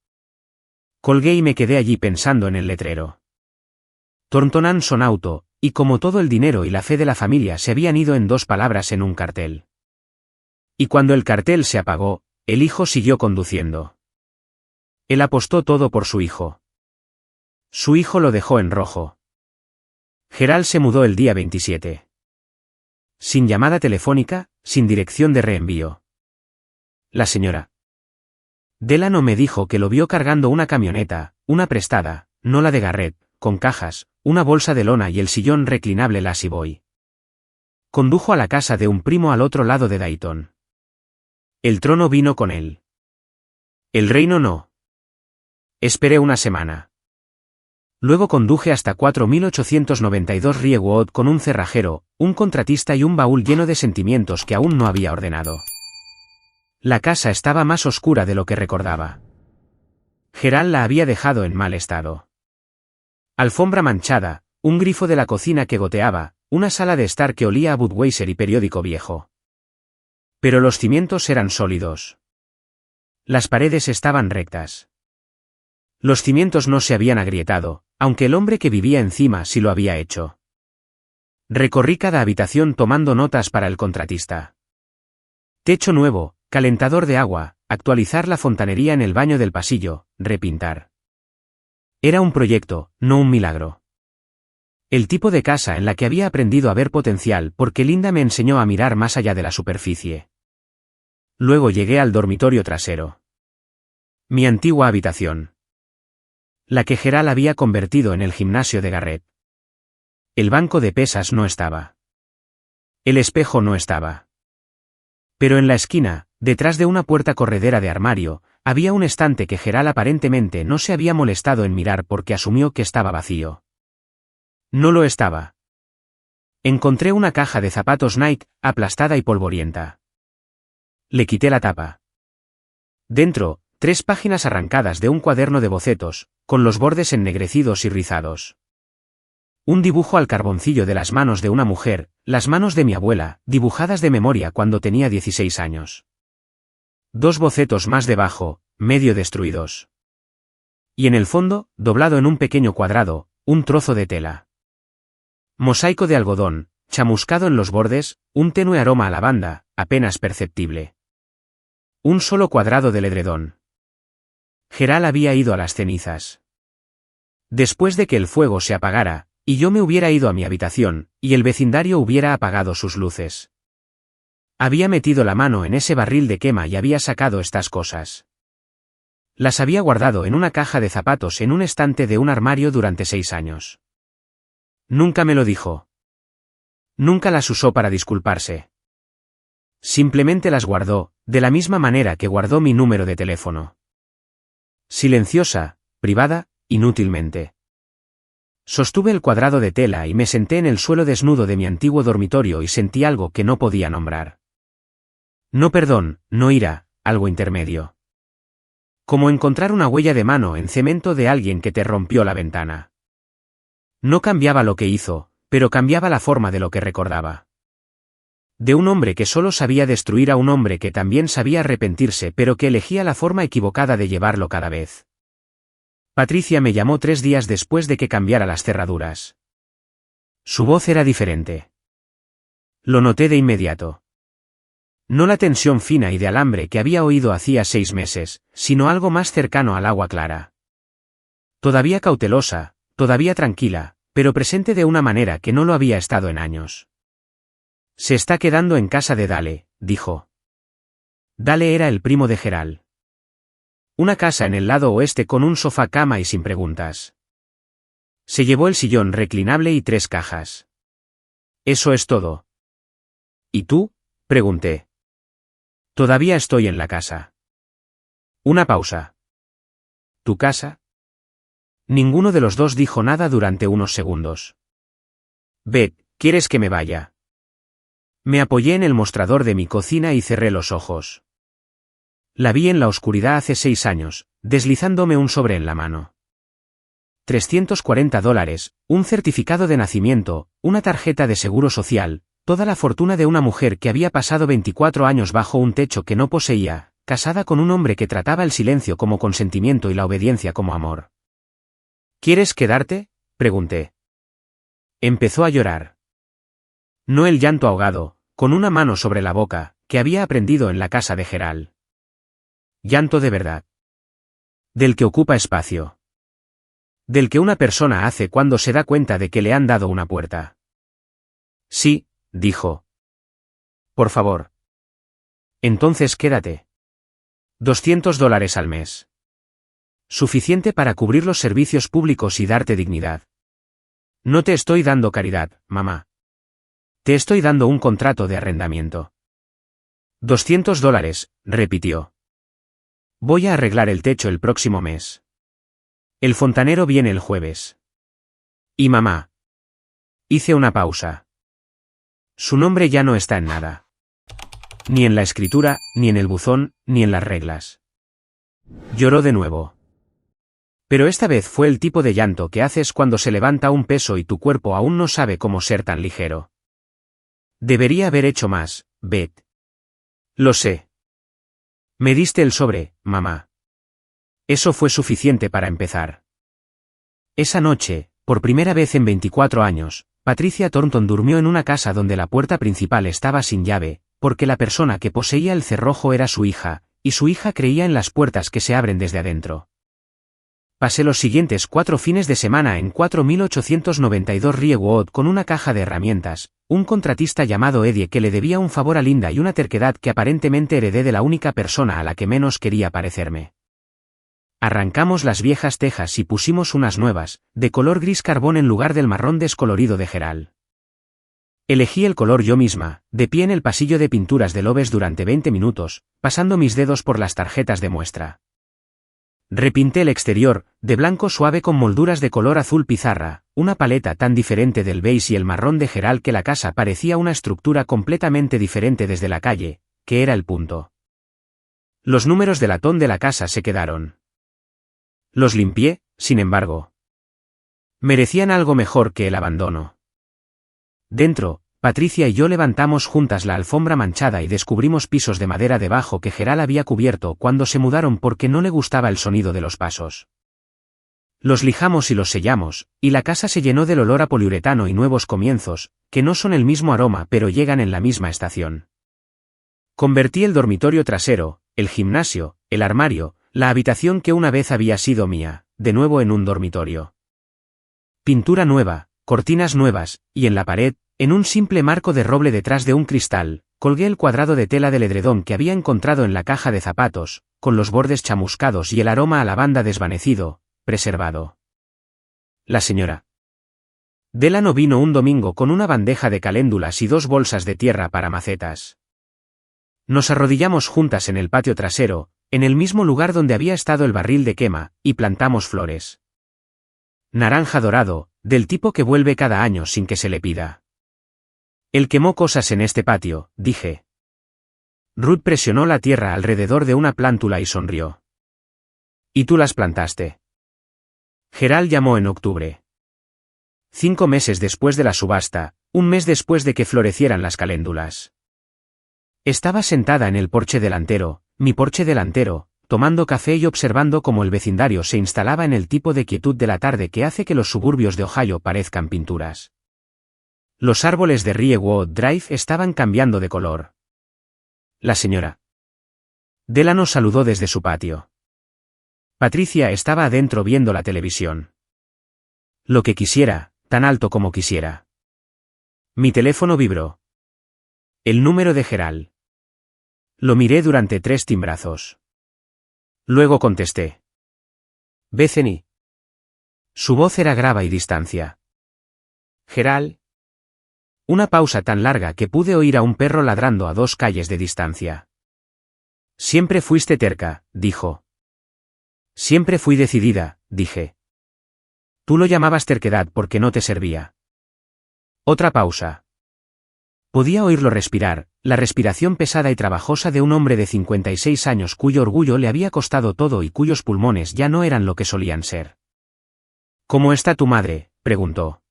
Colgué y me quedé allí pensando en el letrero. Thornton & Son Auto, y como todo el dinero y la fe de la familia se habían ido en 2 palabras en un cartel. Y cuando el cartel se apagó, el hijo siguió conduciendo. Él apostó todo por su hijo. Su hijo lo dejó en rojo. Gerald se mudó el día 27. Sin llamada telefónica, sin dirección de reenvío. La señora Delano me dijo que lo vio cargando una camioneta, una prestada, no la de Garrett, con cajas, una bolsa de lona y el sillón reclinable Lassie Boy. Condujo a la casa de un primo al otro lado de Dayton. El trono vino con él. El reino no. Esperé una semana. Luego conduje hasta 4892 Riewood con un cerrajero, un contratista y un baúl lleno de sentimientos que aún no había ordenado. La casa estaba más oscura de lo que recordaba. Gerald la había dejado en mal estado. Alfombra manchada, un grifo de la cocina que goteaba, una sala de estar que olía a Budweiser y periódico viejo. Pero los cimientos eran sólidos. Las paredes estaban rectas. Los cimientos no se habían agrietado, aunque el hombre que vivía encima sí lo había hecho. Recorrí cada habitación tomando notas para el contratista. Techo nuevo, calentador de agua, actualizar la fontanería en el baño del pasillo, repintar. Era un proyecto, no un milagro. El tipo de casa en la que había aprendido a ver potencial porque Linda me enseñó a mirar más allá de la superficie. Luego llegué al dormitorio trasero. Mi antigua habitación. La que Gerald había convertido en el gimnasio de Garrett. El banco de pesas no estaba. El espejo no estaba. Pero en la esquina, detrás de una puerta corredera de armario, había un estante que Gerald aparentemente no se había molestado en mirar porque asumió que estaba vacío. No lo estaba. Encontré una caja de zapatos Nike, aplastada y polvorienta. Le quité la tapa. Dentro, 3 páginas arrancadas de un cuaderno de bocetos, con los bordes ennegrecidos y rizados. Un dibujo al carboncillo de las manos de una mujer, las manos de mi abuela, dibujadas de memoria cuando tenía 16 años. 2 bocetos más debajo, medio destruidos. Y en el fondo, doblado en un pequeño cuadrado, un trozo de tela. Mosaico de algodón, chamuscado en los bordes, un tenue aroma a lavanda, apenas perceptible. Un solo cuadrado del edredón. Gerald había ido a las cenizas. Después de que el fuego se apagara, y yo me hubiera ido a mi habitación, y el vecindario hubiera apagado sus luces. Había metido la mano en ese barril de quema y había sacado estas cosas. Las había guardado en una caja de zapatos en un estante de un armario durante 6 años. Nunca me lo dijo. Nunca las usó para disculparse. Simplemente las guardó, de la misma manera que guardó mi número de teléfono. Silenciosa, privada, inútilmente. Sostuve el cuadrado de tela y me senté en el suelo desnudo de mi antiguo dormitorio y sentí algo que no podía nombrar. No perdón, no ira, algo intermedio. Como encontrar una huella de mano en cemento de alguien que te rompió la ventana. No cambiaba lo que hizo, pero cambiaba la forma de lo que recordaba. De un hombre que solo sabía destruir a un hombre que también sabía arrepentirse pero que elegía la forma equivocada de llevarlo cada vez. Patricia me llamó 3 días después de que cambiara las cerraduras. Su voz era diferente. Lo noté de inmediato. No la tensión fina y de alambre que había oído hacía 6 meses, sino algo más cercano al agua clara. Todavía cautelosa, todavía tranquila, pero presente de una manera que no lo había estado en años. Se está quedando en casa de Dale, dijo. Dale era el primo de Gerald. Una casa en el lado oeste con un sofá cama y sin preguntas. Se llevó el sillón reclinable y 3 cajas. Eso es todo. ¿Y tú? Pregunté. Todavía estoy en la casa. Una pausa. ¿Tu casa? Ninguno de los dos dijo nada durante unos segundos. Beth, ¿quieres que me vaya? Me apoyé en el mostrador de mi cocina y cerré los ojos. La vi en la oscuridad hace 6 años, deslizándome un sobre en la mano. $340, un certificado de nacimiento, una tarjeta de seguro social, toda la fortuna de una mujer que había pasado 24 años bajo un techo que no poseía, casada con un hombre que trataba el silencio como consentimiento y la obediencia como amor. ¿Quieres quedarte?, pregunté. Empezó a llorar. No el llanto ahogado, con una mano sobre la boca, que había aprendido en la casa de Gerald. Llanto de verdad. Del que ocupa espacio. Del que una persona hace cuando se da cuenta de que le han dado una puerta. Sí, dijo. Por favor. Entonces quédate. $200 al mes. Suficiente para cubrir los servicios públicos y darte dignidad. No te estoy dando caridad, mamá. Te estoy dando un contrato de arrendamiento. $200, repitió. Voy a arreglar el techo el próximo mes. El fontanero viene el jueves. ¿Y mamá? Hice una pausa. Su nombre ya no está en nada. Ni en la escritura, ni en el buzón, ni en las reglas. Lloró de nuevo. Pero esta vez fue el tipo de llanto que haces cuando se levanta un peso y tu cuerpo aún no sabe cómo ser tan ligero. Debería haber hecho más, Beth. Lo sé. Me diste el sobre, mamá. Eso fue suficiente para empezar. Esa noche, por primera vez en 24 años, Patricia Thornton durmió en una casa donde la puerta principal estaba sin llave, porque la persona que poseía el cerrojo era su hija, y su hija creía en las puertas que se abren desde adentro. Pasé los siguientes 4 fines de semana en 4892 Riewood con una caja de herramientas, un contratista llamado Eddie que le debía un favor a Linda y una terquedad que aparentemente heredé de la única persona a la que menos quería parecerme. Arrancamos las viejas tejas y pusimos unas nuevas, de color gris carbón en lugar del marrón descolorido de Gerald. Elegí el color yo misma, de pie en el pasillo de pinturas de Loves durante 20 minutos, pasando mis dedos por las tarjetas de muestra. Repinté el exterior, de blanco suave con molduras de color azul pizarra, una paleta tan diferente del beige y el marrón de Gerald que la casa parecía una estructura completamente diferente desde la calle, que era el punto. Los números de latón de la casa se quedaron. Los limpié, sin embargo. Merecían algo mejor que el abandono. Dentro, Patricia y yo levantamos juntas la alfombra manchada y descubrimos pisos de madera debajo que Gerald había cubierto cuando se mudaron porque no le gustaba el sonido de los pasos. Los lijamos y los sellamos, y la casa se llenó del olor a poliuretano y nuevos comienzos, que no son el mismo aroma pero llegan en la misma estación. Convertí el dormitorio trasero, el gimnasio, el armario, la habitación que una vez había sido mía, de nuevo en un dormitorio. Pintura nueva, cortinas nuevas, y en la pared, en un simple marco de roble detrás de un cristal, colgué el cuadrado de tela del edredón que había encontrado en la caja de zapatos, con los bordes chamuscados y el aroma a lavanda desvanecido, preservado. La señora Delano vino un domingo con una bandeja de caléndulas y 2 bolsas de tierra para macetas. Nos arrodillamos juntas en el patio trasero, en el mismo lugar donde había estado el barril de quema, y plantamos flores. Naranja dorado, del tipo que vuelve cada año sin que se le pida. Él quemó cosas en este patio, dije. Ruth presionó la tierra alrededor de una plántula y sonrió. ¿Y tú las plantaste? Gerald llamó en octubre. 5 meses después de la subasta, un mes después de que florecieran las caléndulas. Estaba sentada en el porche delantero, mi porche delantero, tomando café y observando cómo el vecindario se instalaba en el tipo de quietud de la tarde que hace que los suburbios de Ohio parezcan pinturas. Los árboles de Riewood Drive estaban cambiando de color. La señora Delano saludó desde su patio. Patricia estaba adentro viendo la televisión. Lo que quisiera, tan alto como quisiera. Mi teléfono vibró. El número de Gerald. Lo miré durante 3 timbrazos. Luego contesté. Bethany. Su voz era grave y distancia. Gerald. Una pausa tan larga que pude oír a un perro ladrando a 2 calles de distancia. Siempre fuiste terca, dijo. Siempre fui decidida, dije. Tú lo llamabas terquedad porque no te servía. Otra pausa. Podía oírlo respirar, la respiración pesada y trabajosa de un hombre de 56 años cuyo orgullo le había costado todo y cuyos pulmones ya no eran lo que solían ser. ¿Cómo está tu madre?, preguntó.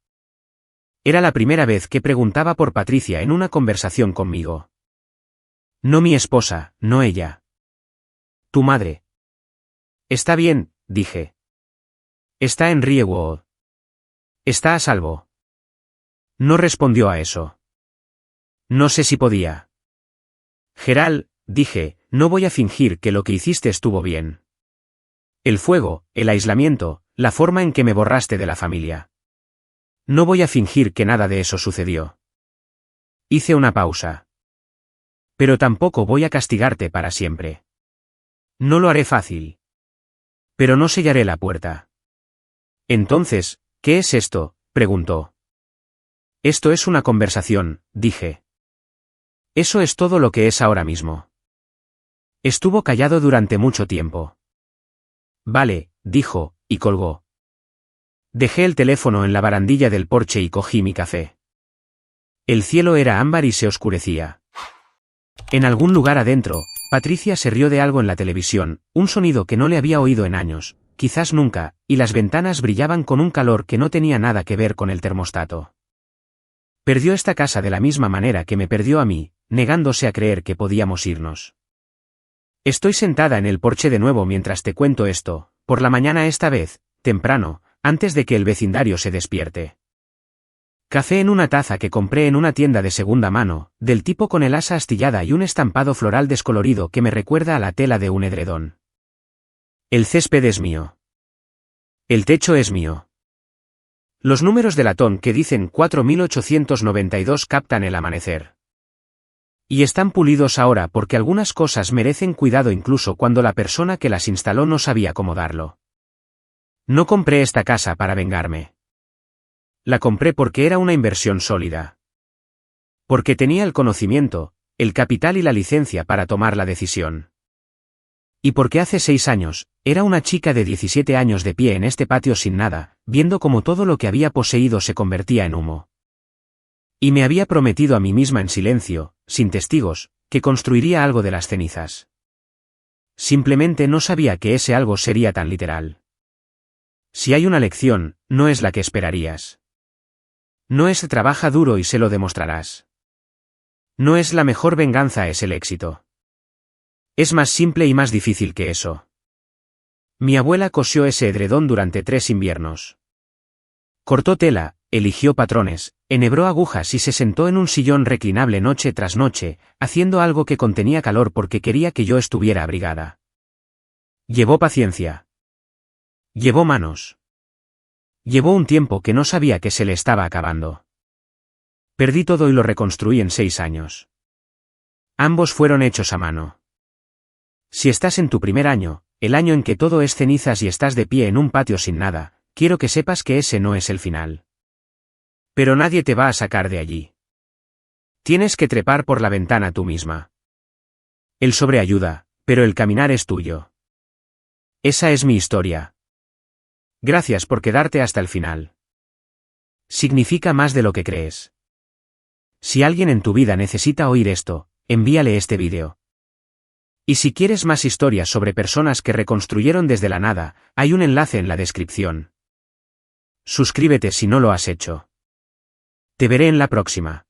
Era la primera vez que preguntaba por Patricia en una conversación conmigo. No mi esposa, no ella. Tu madre. Está bien, dije. Está en Riewood. Está a salvo. No respondió a eso. No sé si podía. Gerald, dije, no voy a fingir que lo que hiciste estuvo bien. El fuego, el aislamiento, la forma en que me borraste de la familia. No voy a fingir que nada de eso sucedió. Hice una pausa. Pero tampoco voy a castigarte para siempre. No lo haré fácil. Pero no sellaré la puerta. Entonces, ¿qué es esto?, preguntó. Esto es una conversación, dije. Eso es todo lo que es ahora mismo. Estuvo callado durante mucho tiempo. Vale, dijo, y colgó. Dejé el teléfono en la barandilla del porche y cogí mi café. El cielo era ámbar y se oscurecía. En algún lugar adentro, Patricia se rió de algo en la televisión, un sonido que no le había oído en años, quizás nunca, y las ventanas brillaban con un calor que no tenía nada que ver con el termostato. Perdió esta casa de la misma manera que me perdió a mí, negándose a creer que podíamos irnos. Estoy sentada en el porche de nuevo mientras te cuento esto, por la mañana esta vez, temprano, antes de que el vecindario se despierte. Café en una taza que compré en una tienda de segunda mano, del tipo con el asa astillada y un estampado floral descolorido que me recuerda a la tela de un edredón. El césped es mío. El techo es mío. Los números de latón que dicen 4892 captan el amanecer. Y están pulidos ahora porque algunas cosas merecen cuidado incluso cuando la persona que las instaló no sabía cómo darlo. No compré esta casa para vengarme. La compré porque era una inversión sólida. Porque tenía el conocimiento, el capital y la licencia para tomar la decisión. Y porque hace 6 años, era una chica de 17 años de pie en este patio sin nada, viendo cómo todo lo que había poseído se convertía en humo. Y me había prometido a mí misma en silencio, sin testigos, que construiría algo de las cenizas. Simplemente no sabía que ese algo sería tan literal. Si hay una lección, no es la que esperarías. No es trabaja duro y se lo demostrarás. No es la mejor venganza, es el éxito. Es más simple y más difícil que eso. Mi abuela cosió ese edredón durante 3 inviernos. Cortó tela, eligió patrones, enhebró agujas y se sentó en un sillón reclinable noche tras noche, haciendo algo que contenía calor porque quería que yo estuviera abrigada. Llevó paciencia. Llevó manos. Llevó un tiempo que no sabía que se le estaba acabando. Perdí todo y lo reconstruí en 6 años. Ambos fueron hechos a mano. Si estás en tu primer año, el año en que todo es cenizas y estás de pie en un patio sin nada, quiero que sepas que ese no es el final. Pero nadie te va a sacar de allí. Tienes que trepar por la ventana tú misma. El sobre ayuda, pero el caminar es tuyo. Esa es mi historia. Gracias por quedarte hasta el final. Significa más de lo que crees. Si alguien en tu vida necesita oír esto, envíale este vídeo. Y si quieres más historias sobre personas que reconstruyeron desde la nada, hay un enlace en la descripción. Suscríbete si no lo has hecho. Te veré en la próxima.